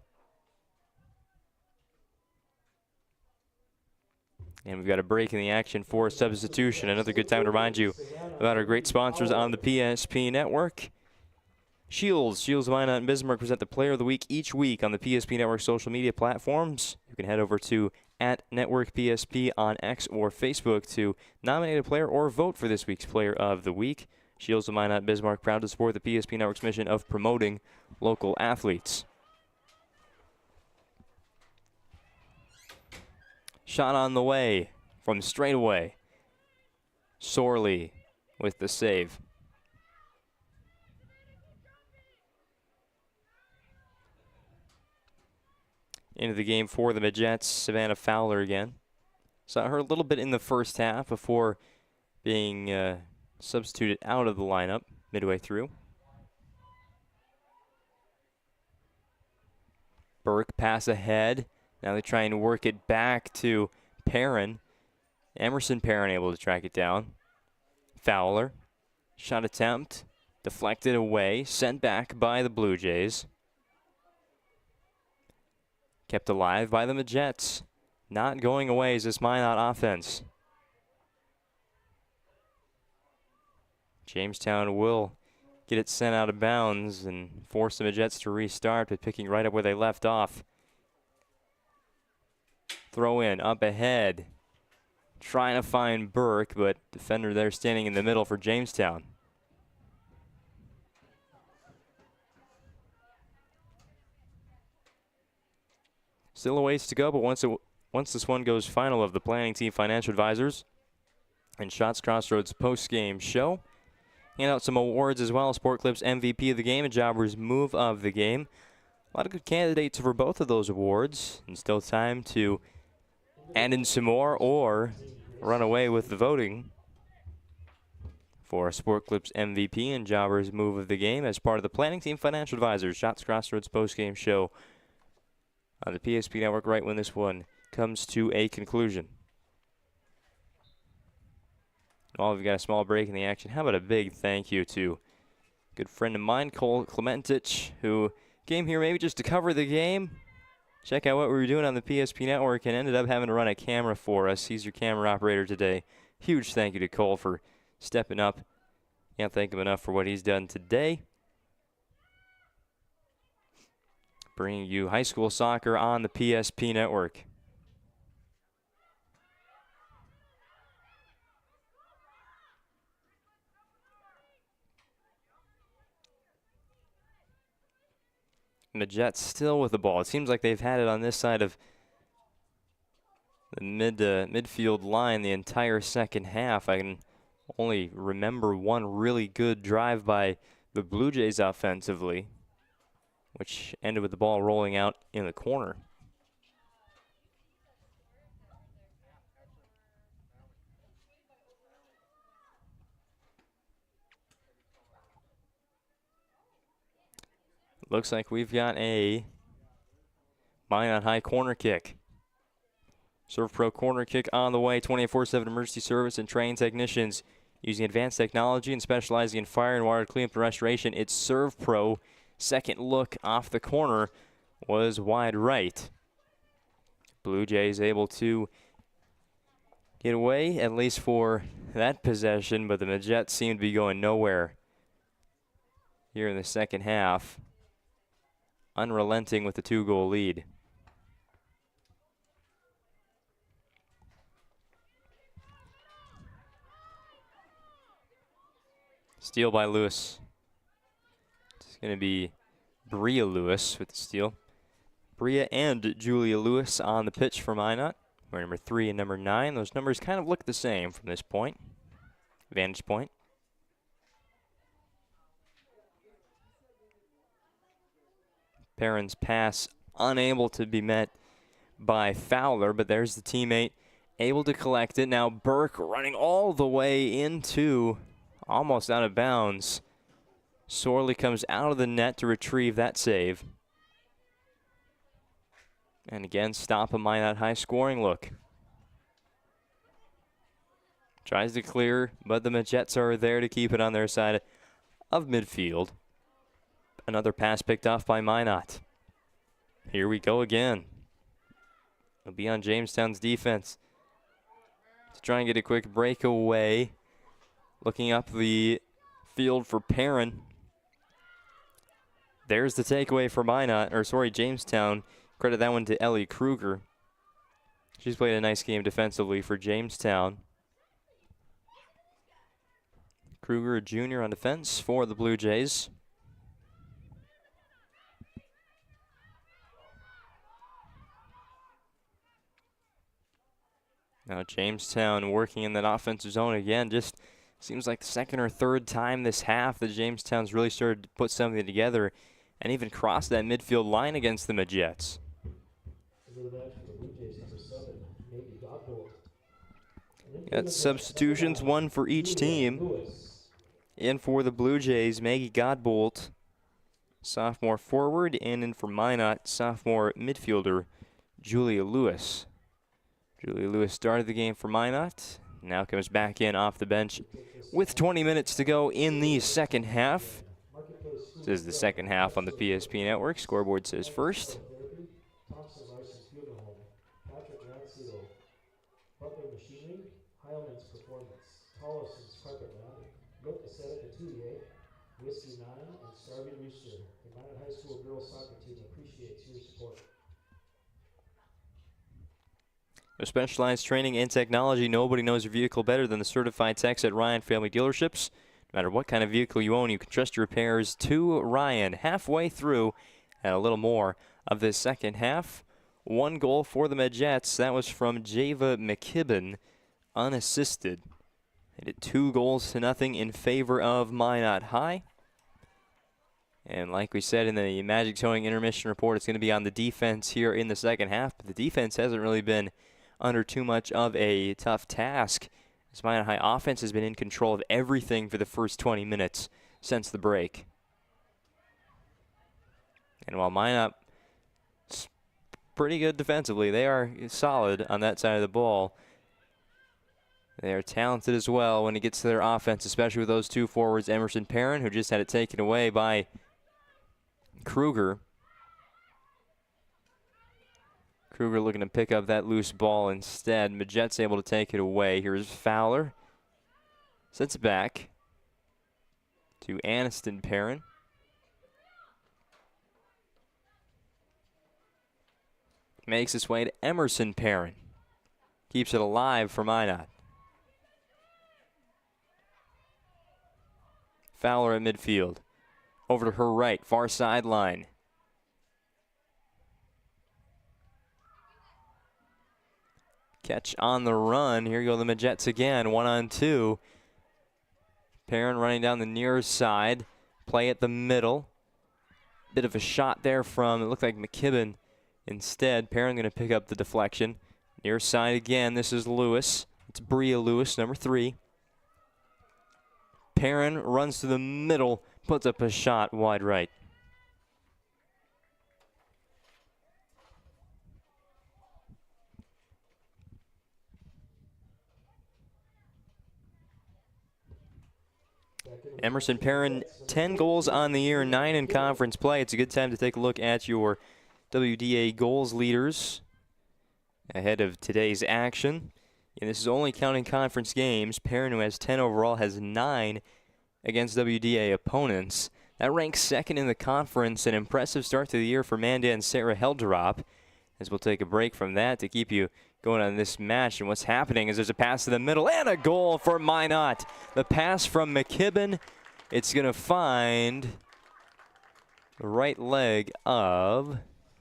And we've got a break in the action for substitution. Another good time to remind you about our great sponsors on the PSP Network. Shields Minot and Bismarck present the Player of the Week each week on the PSP Network social media platforms. You can head over to @NetworkPSP on X or Facebook to nominate a player or vote for this week's Player of the Week. Shields of Minot Bismarck proud to support the PSP Network's mission of promoting local athletes. Shot on the way from straight away. Sorley with the save. Into the game for the Majettes, Savannah Fowler again. Saw her a little bit in the first half before being substituted out of the lineup midway through. Burke pass ahead. Now they try and work it back to Perrin. Emerson Perrin able to track it down. Fowler. Shot attempt. Deflected away. Sent back by the Blue Jays. Kept alive by the Majettes. Not going away is this Minot offense. Jamestown will get it sent out of bounds and force the Majettes to restart, but picking right up where they left off. Throw in, up ahead. Trying to find Burke, but defender there standing in the middle for Jamestown. Still a ways to go, but once this one goes final of the planning team financial advisors and Shots Crossroads post-game show. Hand out some awards as well. Sport Clips MVP of the game and Jobbers Move of the game. A lot of good candidates for both of those awards, and still time to add in some more or run away with the voting for Sport Clips MVP and Jobbers Move of the game as part of the planning team financial advisors Shots Crossroads post-game show on the PSP Network right when this one comes to a conclusion. Well, we've got a small break in the action. How about a big thank you to a good friend of mine, Cole Clementich, who came here maybe just to cover the game, check out what we were doing on the PSP Network, and ended up having to run a camera for us. He's your camera operator today. Huge thank you to Cole for stepping up. Can't thank him enough for what he's done today. bringing you high school soccer on the PSP network. Majettes still with the ball. It seems like they've had it on this side of the midfield line the entire second half. I can only remember one really good drive by the Blue Jays offensively, which ended with the ball rolling out in the corner. Looks like we've got a Minot High corner kick. Serve Pro corner kick on the way. 24/7 emergency service and trained technicians using advanced technology and specializing in fire and water cleanup and restoration. It's Serve Pro. Second look off the corner was wide right. Blue Jays able to get away, at least for that possession, but the Majettes seem to be going nowhere here in the second half. Unrelenting with the 2-goal lead. Steal by Lewis. It's going to be Bria Lewis with the steal. Bria and Julia Lewis on the pitch for Minot. We're number 3 and number 9. Those numbers kind of look the same from this point. Vantage point. Perrin's pass unable to be met by Fowler, but there's the teammate able to collect it. Now Burke running all the way into almost out of bounds. Sorley comes out of the net to retrieve that save. And again, stop a Minot High scoring look. Tries to clear, but the Majettes are there to keep it on their side of midfield. Another pass picked off by Minot. Here we go again. It'll be on Jamestown's defense to try and get a quick breakaway. Looking up the field for Perrin. There's the takeaway for Jamestown. Credit that one to Ellie Kruger. She's played a nice game defensively for Jamestown. Kruger, a junior on defense for the Blue Jays. Now Jamestown working in that offensive zone again. Just seems like the second or third time this half that Jamestown's really started to put something together and even cross that midfield line against the Majettes. Got substitutions, one for each team. In for the Blue Jays, Maggie Godbolt, sophomore forward, and in for Minot, sophomore midfielder, Julia Lewis. Julia Lewis started the game for Minot, now comes back in off the bench with 20 minutes to go in the second half. This is the second half on the PSP network. Scoreboard says first. With specialized training and technology, nobody knows your vehicle better than the certified techs at Ryan Family Dealerships. No matter what kind of vehicle you own, you can trust your repairs to Ryan. Halfway through and a little more of this second half. One goal for the Majettes. That was from Java McKibben, unassisted. They did 2-0 in favor of Minot High. And like we said in the Magic Towing intermission report, it's going to be on the defense here in the second half. But the defense hasn't really been under too much of a tough task, as Minot High offense has been in control of everything for the first 20 minutes since the break. And while Minot's pretty good defensively, they are solid on that side of the ball. They are talented as well when it gets to their offense, especially with those two forwards, Emerson Perrin, who just had it taken away by Kruger. Kruger looking to pick up that loose ball instead. Majettes able to take it away. Here's Fowler. Sets it back to Aniston Perrin. Makes its way to Emerson Perrin. Keeps it alive for Minot. Fowler at midfield. Over to her right, far sideline. Catch on the run. Here go the Majettes again, 1-on-2. Perrin running down the near side. Play at the middle. Bit of a shot there from, it looked like McKibben instead. Perrin going to pick up the deflection. Near side again, this is Lewis. It's Bria Lewis, number 3. Perrin runs to the middle, puts up a shot wide right. Emerson Perrin, 10 goals on the year, 9 in conference play. It's a good time to take a look at your WDA goals leaders ahead of today's action. And this is only counting conference games. Perrin, who has 10 overall, has 9 against WDA opponents. That ranks second in the conference. An impressive start to the year for Mandan and Sarah Heldrop. As we'll take a break from that to keep you going on this match. And what's happening is there's a pass to the middle and a goal for Minot. The pass from McKibben. It's going to find the right leg of,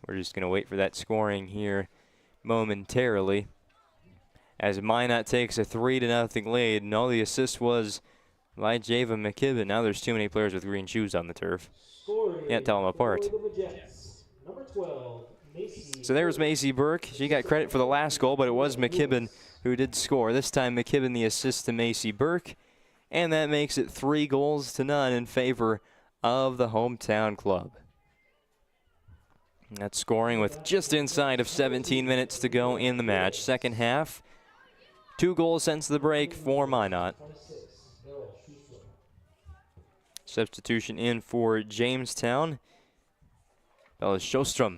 we're just going to wait for that scoring here momentarily, as Minot takes a 3-0 lead. And all the assist was by Java McKibben. Now there's too many players with green shoes on the turf. Can't tell them apart. Number 12. So there's Macy Burke. She got credit for the last goal, but it was McKibben who did score. This time McKibben the assist to Macy Burke, and that makes it 3-0 in favor of the hometown club. That's scoring with just inside of 17 minutes to go in the match. Second half, 2 goals since the break for Minot. Substitution in for Jamestown. Bella Sjostrom,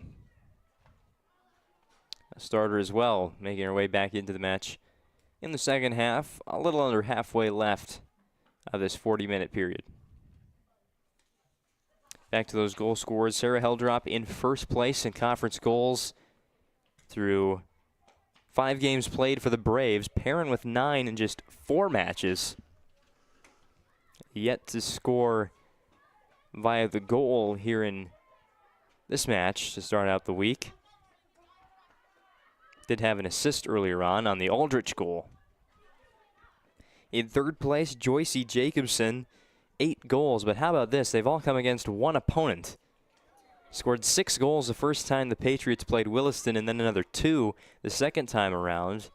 a starter as well, making her way back into the match in the second half. A little under halfway left of this 40-minute period. Back to those goal scorers. Sarah Heldrop in first place in conference goals through 5 games played for the Braves. Perrin with 9 in just 4 matches. Yet to score via the goal here in this match to start out the week. Did have an assist earlier on the Aldrich goal. In third place, Joycey Jacobson, 8 goals. But how about this? They've all come against one opponent. Scored 6 goals the first time the Patriots played Williston, and then another 2 the second time around.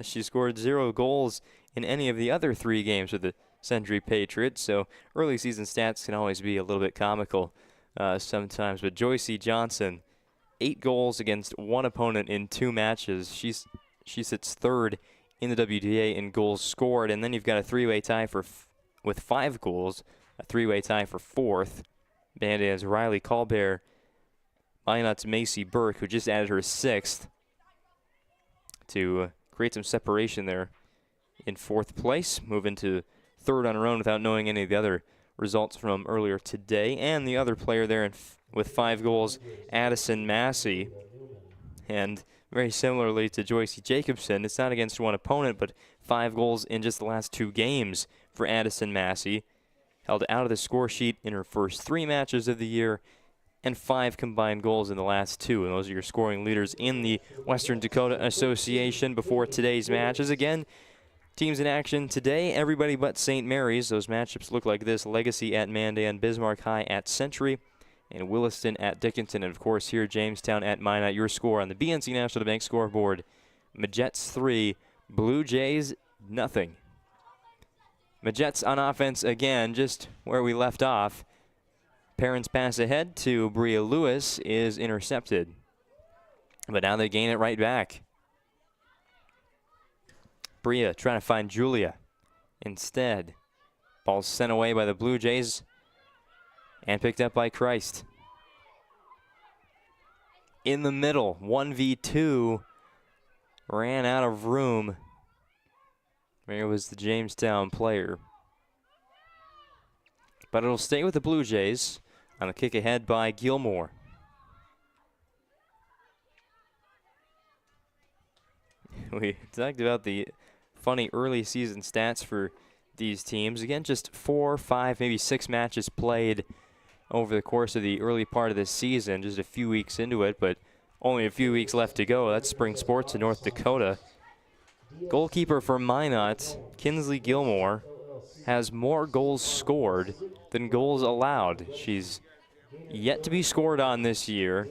She scored 0 goals in any of the other 3 games with the Century Patriots, so early season stats can always be a little bit comical sometimes. But Joycey Johnson, 8 goals against one opponent in 2 matches. She sits third in the WDA in goals scored, and then you've got a 3-way tie with 5 goals, a 3-way tie for 4th. Bandit's Riley Colbert, Minot's Macy Burke, who just added her 6th to create some separation there in 4th place. Move into 3rd on her own without knowing any of the other results from earlier today. And the other player there with 5 goals, Addison Massey. And very similarly to Joycey Jacobson, it's not against one opponent, but 5 goals in just the last 2 games for Addison Massey. Held out of the score sheet in her first 3 matches of the year, and 5 combined goals in the last 2. And those are your scoring leaders in the Western Dakota Association before today's matches. Again, teams in action today, everybody but St. Mary's. Those matchups look like this: Legacy at Mandan, Bismarck High at Century, and Williston at Dickinson. And, of course, here Jamestown at Minot. Your score on the BNC National Bank scoreboard: Majettes 3, Blue Jays nothing. Majettes on offense again, just where we left off. Perrin's pass ahead to Bria Lewis is intercepted. But now they gain it right back. Bria trying to find Julia. Instead, ball's sent away by the Blue Jays and picked up by Christ. In the middle, 1v2. Ran out of room. There was the Jamestown player. But it'll stay with the Blue Jays on the kick ahead by Gilmore. We talked about the funny early season stats for these teams. Again, just 4, 5, maybe 6 matches played over the course of the early part of this season, just a few weeks into it, but only a few weeks left to go. That's spring sports in North Dakota. Goalkeeper for Minot, Kinsley Gilmore, has more goals scored than goals allowed. She's yet to be scored on this year,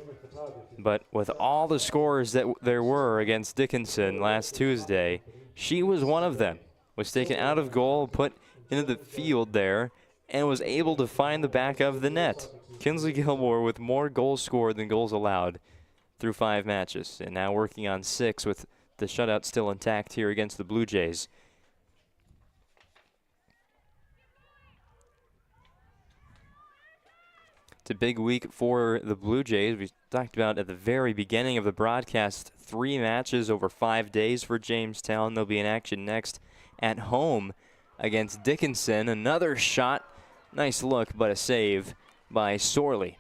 but with all the scores that there were against Dickinson last Tuesday, she was one of them. Was taken out of goal, put into the field there, and was able to find the back of the net. Kinsley Gilmore with more goals scored than goals allowed through 5 matches, and now working on 6 with the shutout still intact here against the Blue Jays. It's a big week for the Blue Jays. We talked about at the very beginning of the broadcast 3 matches over 5 days for Jamestown. They'll be in action next at home against Dickinson. Another shot. Nice look, but a save by Sorley.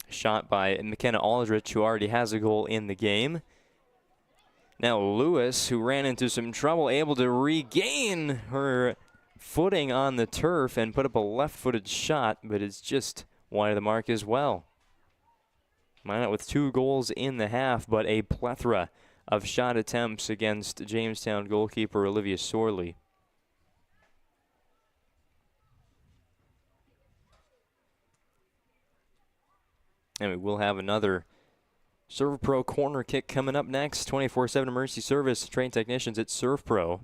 Shot by McKenna Aldrich, who already has a goal in the game. Now Lewis, who ran into some trouble, able to regain her footing on the turf and put up a left-footed shot, but it's just wide of the mark as well. Minot with 2 goals in the half, but a plethora of shot attempts against Jamestown goalkeeper Olivia Sorley. And we will have another Serve Pro corner kick coming up next. 24/7 emergency service. Trained technicians at Serve Pro.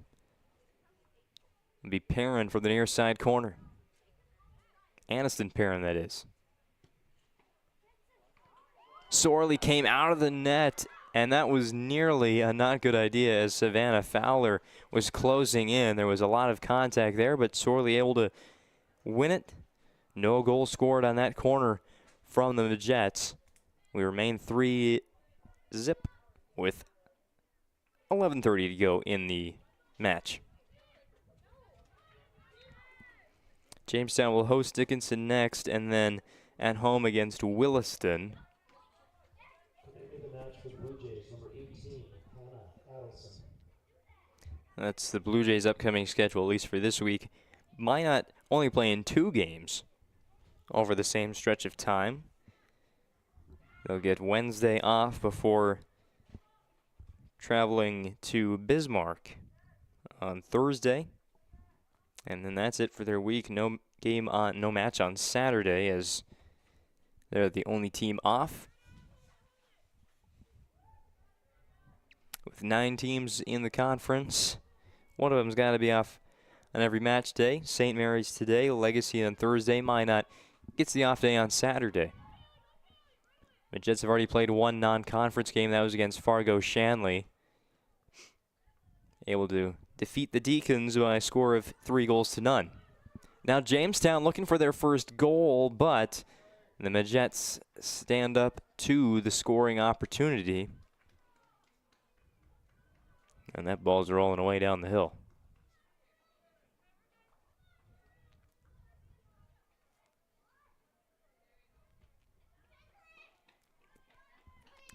It'll be Perrin from the near side corner. Aniston Perrin, that is. Sorley came out of the net, and that was nearly a not good idea as Savannah Fowler was closing in. There was a lot of contact there, but Sorley able to win it. No goal scored on that corner from the Majettes. We remain 3-zip with 11:30 to go in the match. Jamestown will host Dickinson next, and then at home against Williston. That's the Blue Jays' upcoming schedule, at least for this week. Minot only playing 2 games over the same stretch of time. They'll get Wednesday off before traveling to Bismarck on Thursday. And then that's it for their week. No match on Saturday, as they're the only team off. With 9 teams in the conference, one of them's got to be off on every match day. St. Mary's today, Legacy on Thursday. Minot gets the off day on Saturday. The Jets have already played 1 non-conference game. That was against Fargo Shanley. Able to defeat the Deacons by a score of 3-0. Now Jamestown looking for their first goal, but the Majettes stand up to the scoring opportunity. And that ball's rolling away down the hill.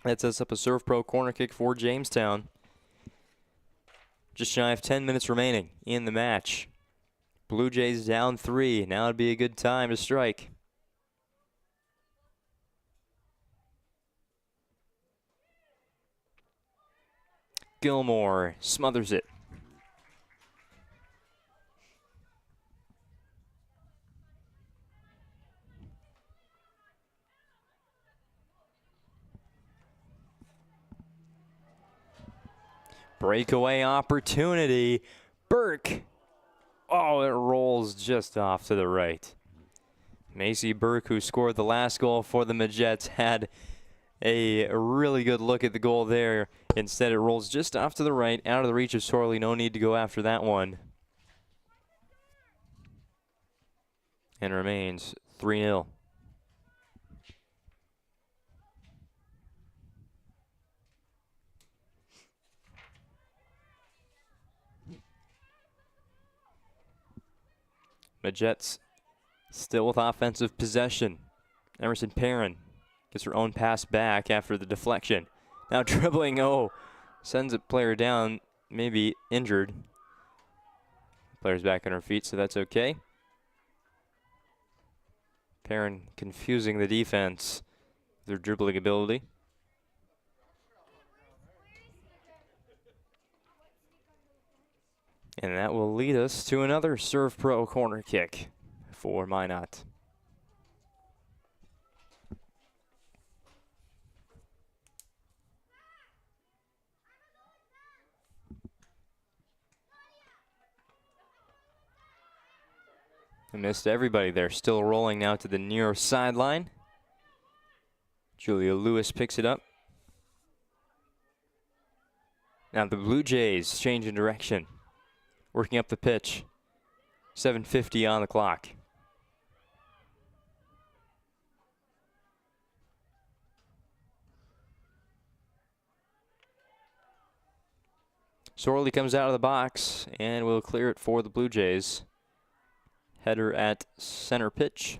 That sets up a Serve Pro corner kick for Jamestown. Just shy of 10 minutes remaining in the match. Blue Jays down 3. Now would be a good time to strike. Gilmore smothers it. Breakaway opportunity. Burke. Oh, it rolls just off to the right. Macy Burke, who scored the last goal for the Majettes, had a really good look at the goal there. Instead, it rolls just off to the right, out of the reach of Sorley. No need to go after that one. And remains 3-0. Majettes still with offensive possession Emerson Perrin gets her own pass back after the deflection. Now dribbling, sends a player down, maybe injured. Player's back on her feet, so that's okay. Perrin confusing the defense with their dribbling ability. And that will lead us to another Serve Pro corner kick for Minot. I missed everybody there. Still rolling now to the near sideline. Julia Lewis picks it up. Now the Blue Jays changing direction. Working up the pitch. 7:50 on the clock. Sorley comes out of the box and will clear it for the Blue Jays. Header at center pitch.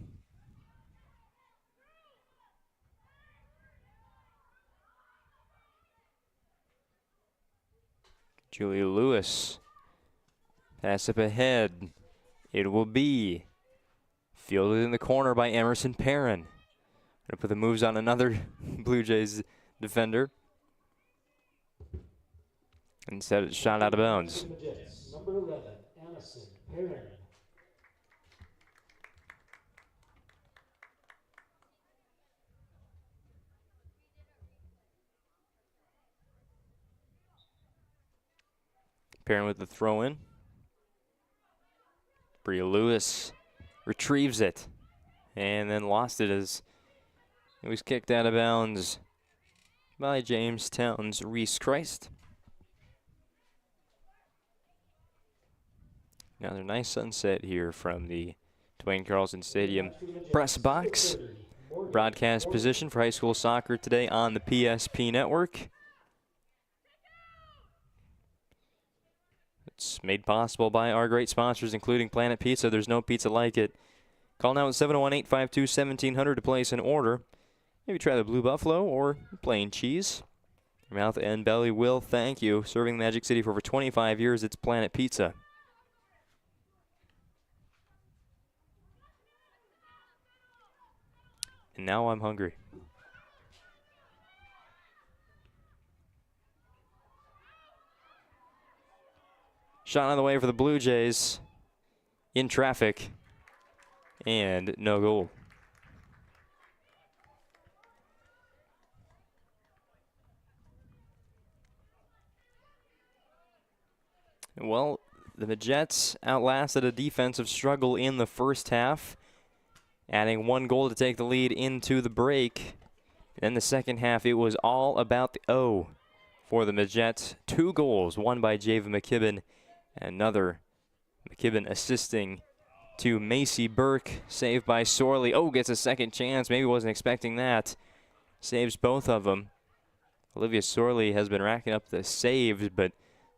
Julia Lewis. Pass up ahead. It will be fielded in the corner by Emerson Perrin. Gonna put the moves on another Blue Jays defender. Instead, it's shot out of bounds. Number 11, Emerson Perrin. Perrin with the throw in. Bria Lewis retrieves it and then lost it as it was kicked out of bounds by Jamestown's Reese Christ. Another nice sunset here from the Duane Carlson Stadium press box. Broadcast position for high school soccer today on the PSP network. It's made possible by our great sponsors, including Planet Pizza. There's no pizza like it. Call now at 701-852-1700 to place an order. Maybe try the Blue Buffalo or plain cheese. Your mouth and belly will thank you. Serving Magic City for over 25 years, it's Planet Pizza. And now I'm hungry. Shot on the way for the Blue Jays. In traffic. And no goal. Well, the Majettes outlasted a defensive struggle in the first half, adding one goal to take the lead into the break. In the second half, it was all about the O for the Majettes. 2 goals, one by Java McKibben, another McKibben assisting to Macy Burke. Saved by Sorley. Gets a second chance. Maybe wasn't expecting that. Saves both of them. Olivia Sorley has been racking up the saves, but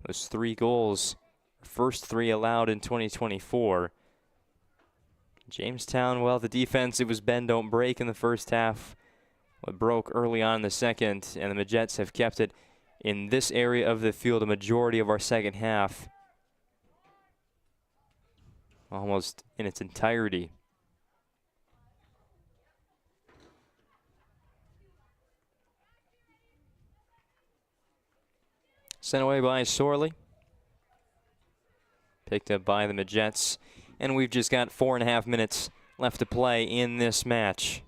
those 3 goals, first 3 allowed in 2024. Jamestown, well, the defense, it was bend, don't break in the first half. It broke early on in the second, and the Majettes have kept it in this area of the field a majority of our second half. Almost in its entirety. Sent away by Sorley. Picked up by the Majettes. And we've just got 4.5 minutes left to play in this match.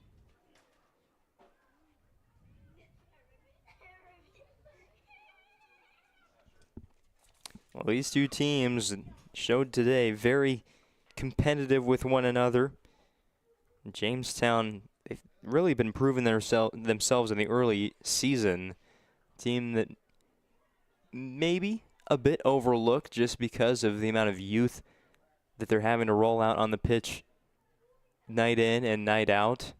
Well, these two teams showed today very competitive with one another. Jamestown, they've really been proving themselves in the early season. Team that maybe a bit overlooked just because of the amount of youth that they're having to roll out on the pitch night in and night out.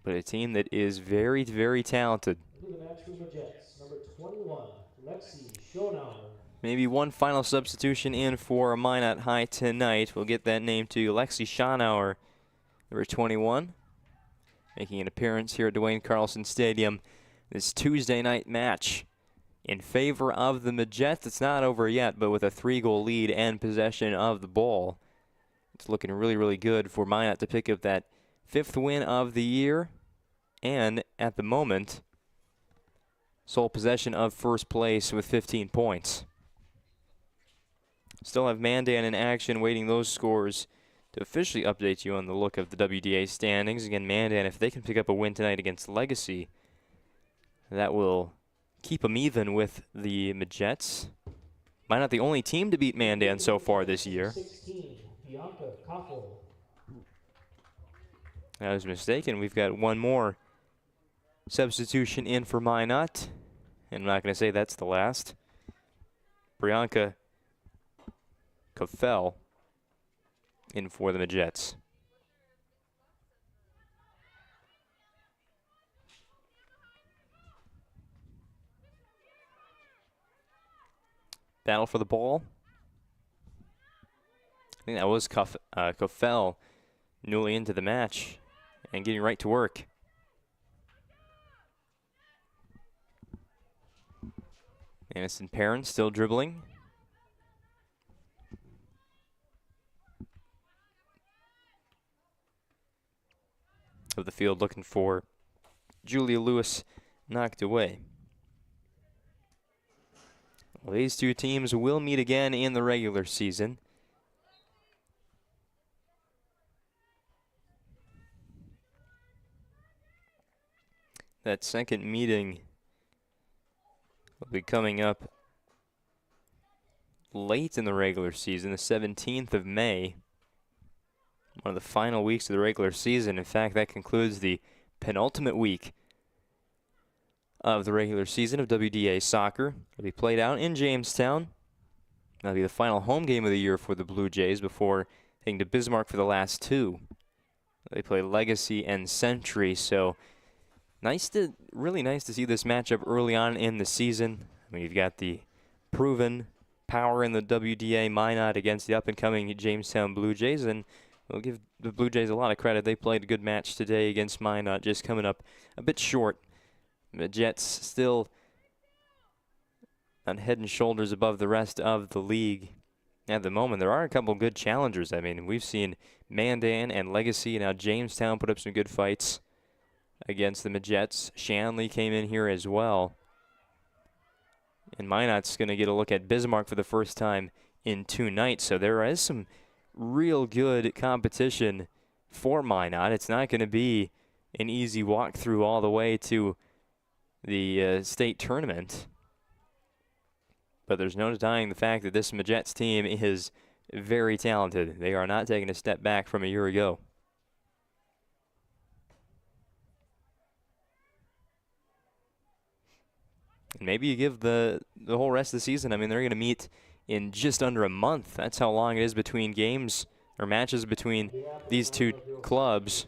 But a team that is very, very talented. Number 21, Lexi Schonauer. Maybe one final substitution in for Minot High tonight. We'll get that name to you. Lexi Schonauer, number 21. making an appearance here at Duane Carlson Stadium. This Tuesday night match in favor of the Majettes. It's not over yet, but with a 3-goal lead and possession of the ball, it's looking really, really good for Minot to pick up that 5th win of the year, and at the moment, sole possession of first place with 15 points. Still have Mandan in action, waiting those scores to officially update you on the look of the WDA standings. Again, Mandan, if they can pick up a win tonight against Legacy, that will keep them even with the Majettes. Minot the only team to beat Mandan so far this year. I was mistaken. We've got one more substitution in for Minot. And I'm not going to say that's the last. Brianka Kofel in for the Majettes. Battle for the ball. I think that was Kofel newly into the match and getting right to work. Innocent Parent still dribbling. Of the field looking for Julia Lewis knocked away. Well, these two teams will meet again in the regular season. That second meeting will be coming up late in the regular season, the 17th of May. One of the final weeks of the regular season. In fact, that concludes the penultimate week of the regular season of WDA soccer. It'll be played out in Jamestown. That'll be the final home game of the year for the Blue Jays before heading to Bismarck for the last two. They play Legacy and Century, so really nice to see this matchup early on in the season. I mean, you've got the proven power in the WDA Minot against the up-and-coming Jamestown Blue Jays, and we'll give the Blue Jays a lot of credit. They played a good match today against Minot, just coming up a bit short. The Jets still on head and shoulders above the rest of the league at the moment. There are a couple good challengers. I mean, we've seen Mandan and Legacy, and now Jamestown put up some good fights against the Majettes. Shanley came in here as well. And Minot's going to get a look at Bismarck for the first time in 2 nights. So there is some real good competition for Minot. It's not going to be an easy walk through all the way to the state tournament. But there's no denying the fact that this Majettes team is very talented. They are not taking a step back from a year ago. And maybe you give the whole rest of the season. I mean, they're going to meet in just under a month. That's how long it is between games or matches between these two clubs.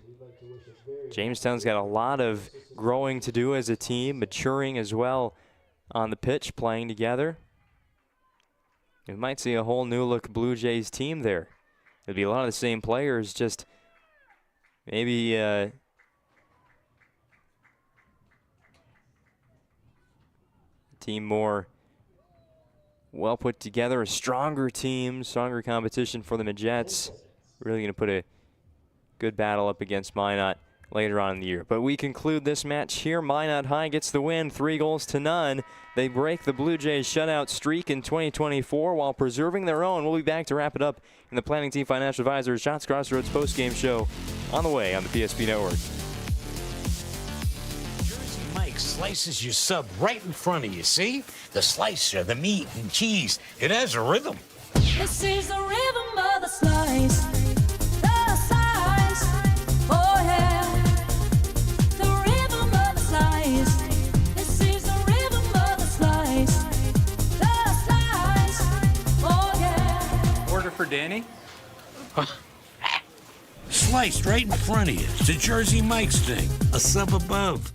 Jamestown's got a lot of growing to do as a team, maturing as well on the pitch, playing together. We might see a whole new look Blue Jays team there. It'll be a lot of the same players, just maybe team more well put together, a stronger team, stronger competition for the Majettes. Really going to put a good battle up against Minot later on in the year. But we conclude this match here. Minot High gets the win, 3-0. They break the Blue Jays shutout streak in 2024 while preserving their own. We'll be back to wrap it up in the Planning Team Financial Advisors Shots Crossroads postgame show on the way on the PSP Network. Mike slices your sub right in front of you, see? The slicer, the meat and cheese, it has a rhythm. This is the rhythm of the slice. The slice. Oh yeah. The rhythm of the slice. This is the rhythm of the slice. The slice. Oh yeah. Order for Danny? Sliced right in front of you. It's the Jersey Mike's thing. A sub above.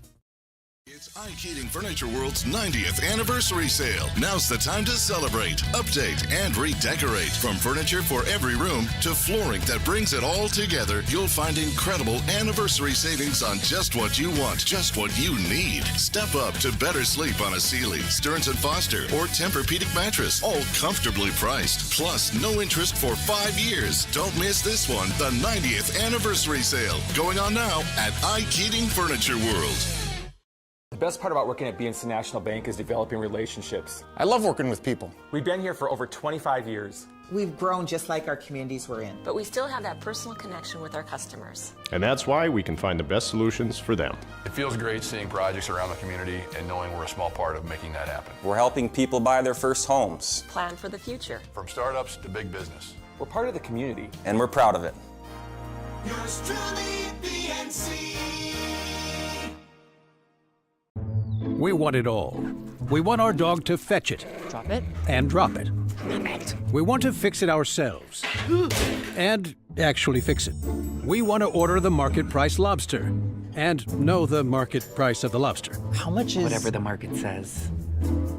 Heating Furniture World's 90th anniversary sale. Now's the time to celebrate, update, and redecorate. From furniture for every room to flooring that brings it all together, you'll find incredible anniversary savings on just what you want, just what you need. Step up to better sleep on a Sealy, Stearns & Foster, or Tempur-Pedic mattress, all comfortably priced. Plus, no interest for 5 years. Don't miss this one, the 90th anniversary sale. Going on now at Heating Furniture World. The best part about working at BNC National Bank is developing relationships. I love working with people. We've been here for over 25 years. We've grown just like our communities we're in. But we still have that personal connection with our customers. And that's why we can find the best solutions for them. It feels great seeing projects around the community and knowing we're a small part of making that happen. We're helping people buy their first homes. Plan for the future. From startups to big business. We're part of the community. And we're proud of it. Yours truly, BNC. We want it all. We want our dog to fetch it. Drop it. And drop it. Drop it. We want to fix it ourselves. And actually fix it. We want to order the market price lobster. And know the market price of the lobster. How much is... Whatever the market says.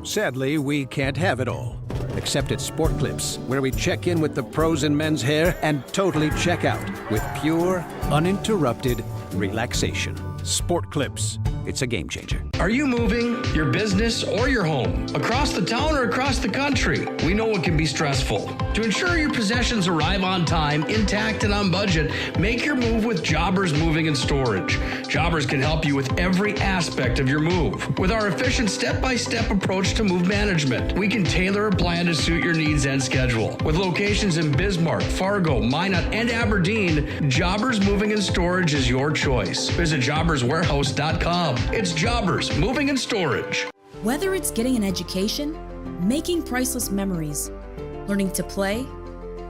Sadly, we can't have it all. Except at Sport Clips, where we check in with the pros in men's hair and totally check out with pure, uninterrupted relaxation. Sport Clips. It's a game changer. Are you moving your business or your home across the town or across the country? We know it can be stressful. To ensure your possessions arrive on time, intact, and on budget, make your move with Jobbers Moving and Storage. Jobbers can help you with every aspect of your move. With our efficient step-by-step approach to move management, we can tailor a plan to suit your needs and schedule. With locations in Bismarck, Fargo, Minot, and Aberdeen, Jobbers Moving and Storage is your choice. Visit jobberswarehouse.com. It's Jobbers Moving and Storage. Whether it's getting an education, making priceless memories, learning to play,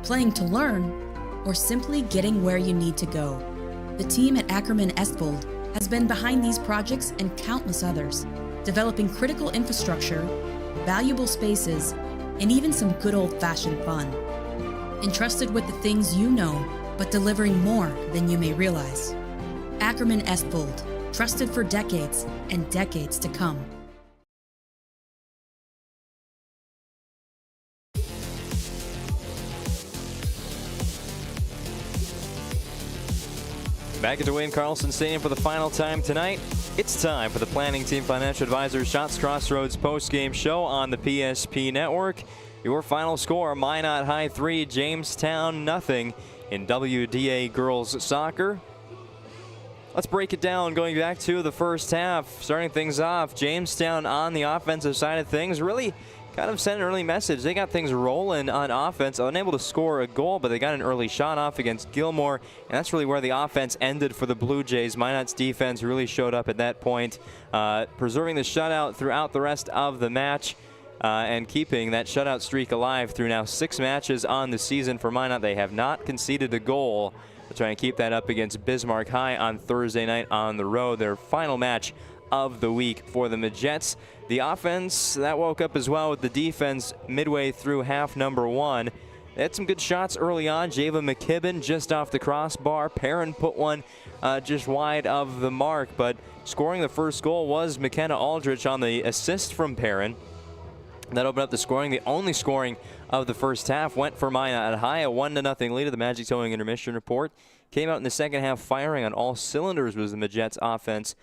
playing to learn, or simply getting where you need to go, the team at Ackerman Estvold has been behind these projects and countless others, developing critical infrastructure, valuable spaces, and even some good old-fashioned fun. Entrusted with the things you know, but delivering more than you may realize. Ackerman Estvold. Trusted for decades and decades to come. Back at Duane Carlson Stadium for the final time tonight. It's time for the Planning Team Financial Advisors Shots Crossroads post-game show on the PSP Network. Your final score, Minot High 3, Jamestown 0 in WDA Girls Soccer. Let's break it down going back to the first half. Starting things off, Jamestown on the offensive side of things really kind of sent an early message. They got things rolling on offense, unable to score a goal, but they got an early shot off against Gilmore, and that's really where the offense ended for the Blue Jays. Minot's defense really showed up at that point, preserving the shutout throughout the rest of the match. And keeping that shutout streak alive through now 6 matches on the season for Minot. They have not conceded a goal. They're trying to keep that up against Bismarck High on Thursday night on the road, their final match of the week for the Majettes. The offense, that woke up as well with the defense midway through half number 1. They had some good shots early on. Java McKibben just off the crossbar. Perrin put one just wide of the mark, but scoring the first goal was McKenna Aldrich on the assist from Perrin. That opened up the scoring. The only scoring of the first half went for Minot High, a 1-0 lead of the Magic Towing Intermission report. Came out in the second half firing on all cylinders was the Majettes offense,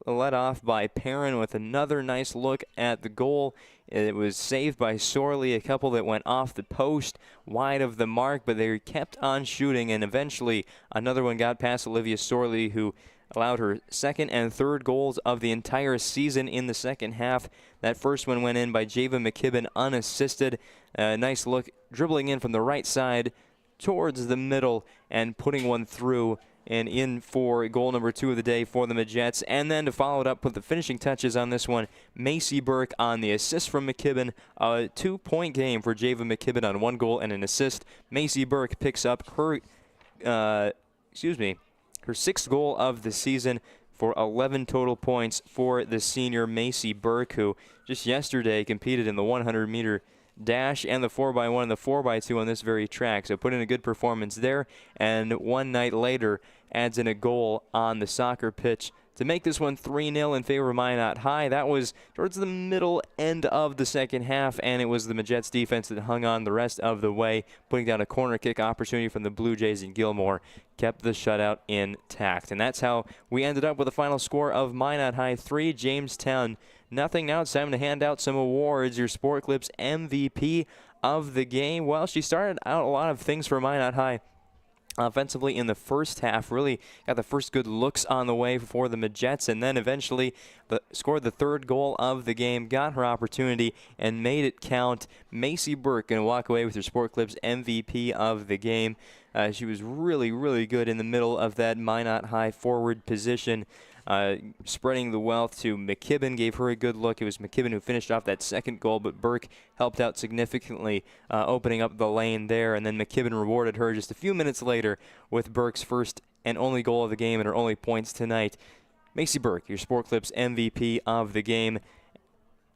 led off by Perrin with another nice look at the goal. It was saved by Sorley, a couple that went off the post, wide of the mark, but they kept on shooting, and eventually another one got past Olivia Sorley, who allowed her second and third goals of the entire season in the second half. That first one went in by Java McKibben unassisted. Nice look, dribbling in from the right side towards the middle and putting one through and in for goal number 2 of the day for the Majettes. And then to follow it up with the finishing touches on this one, Macy Burke on the assist from McKibben. A 2-point game for Java McKibben on 1 goal and an assist. Macy Burke picks up her, her 6th goal of the season for 11 total points for the senior Macy Burke, who just yesterday competed in the 100-meter dash and the 4x1 and the 4x2 on this very track. So put in a good performance there, and one night later adds in a goal on the soccer pitch to make this one 3-0 in favor of Minot High. That was towards the middle end of the second half, and it was the Majettes defense that hung on the rest of the way, putting down a corner kick opportunity from the Blue Jays, and Gilmore kept the shutout intact. And that's how we ended up with a final score of Minot High 3, Jamestown nothing. Now it's time to hand out some awards. Your Sport Clips MVP of the game. Well, she started out a lot of things for Minot High offensively in the first half, really got the first good looks on the way for the Majettes, and then eventually scored the third goal of the game, got her opportunity, and made it count. Macy Burke going to walk away with her Sport Clips MVP of the game. She was really, really good in the middle of that Minot High forward position. Spreading the wealth to McKibben, gave her a good look. It was McKibben who finished off that second goal, but Burke helped out significantly, opening up the lane there, and then McKibben rewarded her just a few minutes later with Burke's first and only goal of the game and her only points tonight. Macy Burke, your Sport Clips MVP of the game.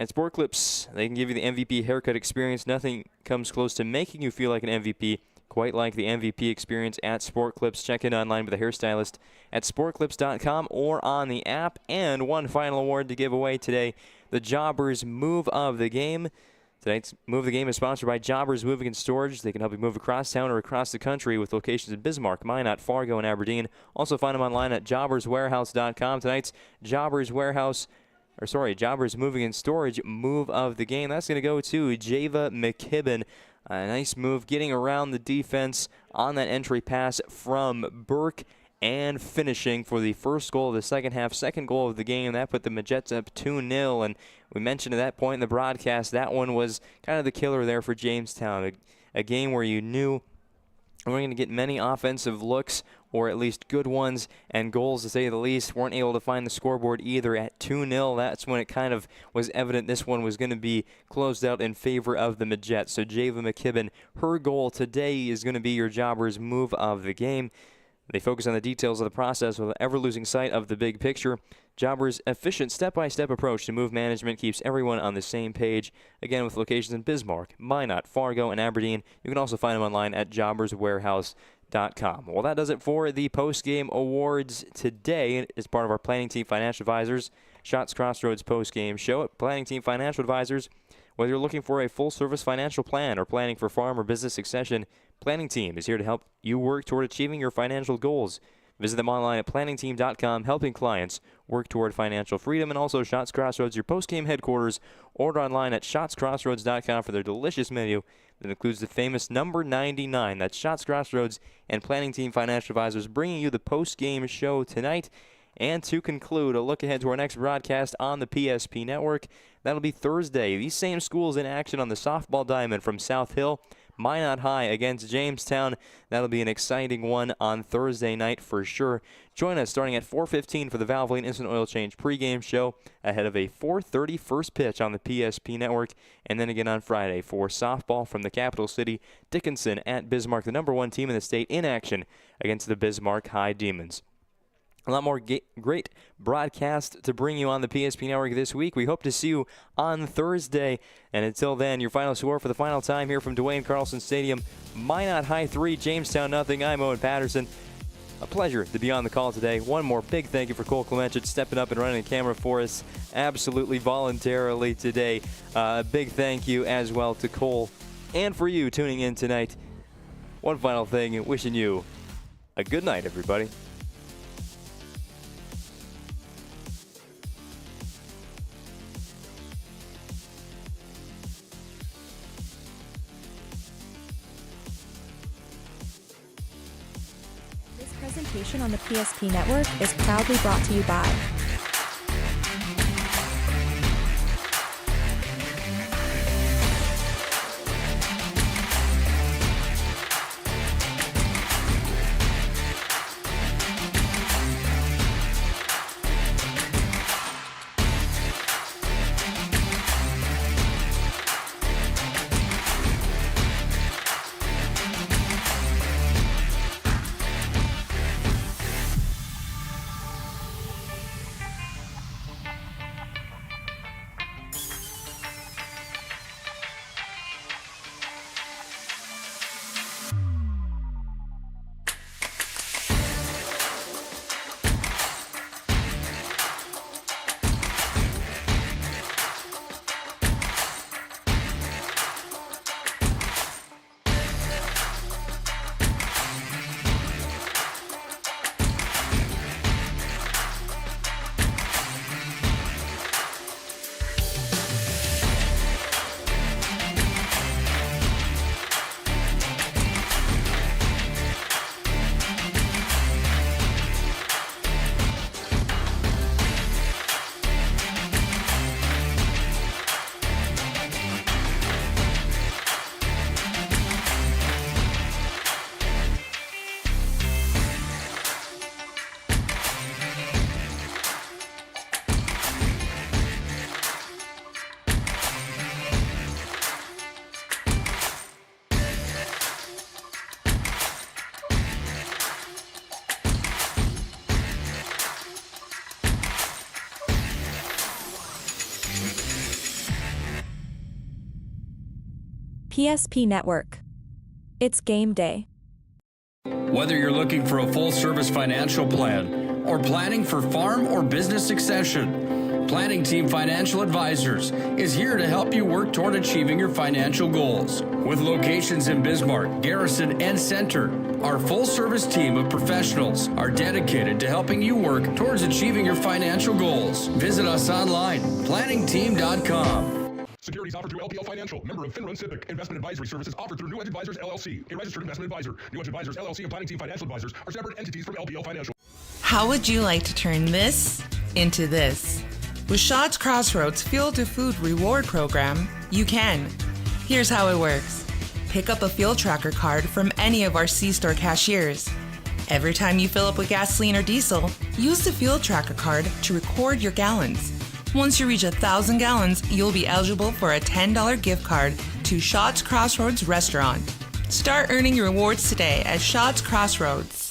At Sport Clips, they can give you the MVP haircut experience. Nothing comes close to making you feel like an MVP, quite like the MVP experience at Sport Clips. Check in online with a hairstylist at sportclips.com or on the app. And one final award to give away today, the Jobbers Move of the Game. Tonight's Move of the Game is sponsored by Jobbers Moving and Storage. They can help you move across town or across the country with locations in Bismarck, Minot, Fargo, and Aberdeen. Also find them online at jobberswarehouse.com. Tonight's Jobbers Moving and Storage Move of the Game. That's going to go to Java McKibben. A nice move getting around the defense on that entry pass from Burke and finishing for the first goal of the second half, second goal of the game. That put the Majettes up 2-0, and we mentioned at that point in the broadcast that one was kind of the killer there for Jamestown, a game where you knew we weren't going to get many offensive looks, or at least good ones, and goals, to say the least. Weren't able to find the scoreboard either at 2-0. That's when it kind of was evident this one was going to be closed out in favor of the Majettes. So Java McKibben, her goal today is going to be your Jobbers Move of the game. They focus on the details of the process without ever losing sight of the big picture. Jobbers' efficient step-by-step approach to move management keeps everyone on the same page. Again, with locations in Bismarck, Minot, Fargo, and Aberdeen. You can also find them online at jobberswarehouse.com. Well, that does it for the Postgame Awards today. As part of our Planning Team Financial Advisors Shots Crossroads Postgame Show at Planning Team Financial Advisors. Whether you're looking for a full-service financial plan or planning for farm or business succession, Planning Team is here to help you work toward achieving your financial goals. Visit them online at planningteam.com, helping clients work toward financial freedom. And also Shots Crossroads, your post-game headquarters. Order online at shotscrossroads.com for their delicious menu that includes the famous number 99. That's Shots Crossroads and Planning Team Financial Advisors bringing you the post-game show tonight. And to conclude, a look ahead to our next broadcast on the PSP Network. That'll be Thursday. These same schools in action on the softball diamond from South Hill. Minot High against Jamestown. That'll be an exciting one on Thursday night for sure. Join us starting at 4:15 for the Valvoline Instant Oil Change pregame show ahead of a 4:30 first pitch on the PSP Network. And then again on Friday for softball from the capital city, Dickinson at Bismarck, the #1 team in the state, in action against the Bismarck High Demons. A lot more great broadcast to bring you on the PSP Network this week. We hope to see you on Thursday. And until then, your final score for the final time here from Duane Carlson Stadium. Minot High 3, Jamestown nothing. I'm Owen Patterson. A pleasure to be on the call today. One more big thank you for Cole Clemenchich stepping up and running the camera for us absolutely voluntarily today. A big thank you as well to Cole and for you tuning in tonight. One final thing, wishing you a good night, everybody. Presentation on the PSP Network is proudly brought to you by PSP Network. It's game day. Whether you're looking for a full-service financial plan or planning for farm or business succession, Planning Team Financial Advisors is here to help you work toward achieving your financial goals. With locations in Bismarck, Garrison, and Center, our full-service team of professionals are dedicated to helping you work towards achieving your financial goals. Visit us online, planningteam.com. Securities offered through LPL Financial, member of FINRA and SIPC. Investment advisory services offered through New Edge Advisors, LLC, a registered investment advisor. New Edge Advisors, LLC, and Planning Team Financial Advisors are separate entities from LPL Financial. How would you like to turn this into this? With Shots Crossroads Fuel to Food Reward Program, you can. Here's how it works. Pick up a fuel tracker card from any of our C-store cashiers. Every time you fill up with gasoline or diesel, use the fuel tracker card to record your gallons. Once you reach 1,000 gallons, you'll be eligible for a $10 gift card to Shots Crossroads Restaurant. Start earning your rewards today at Shots Crossroads.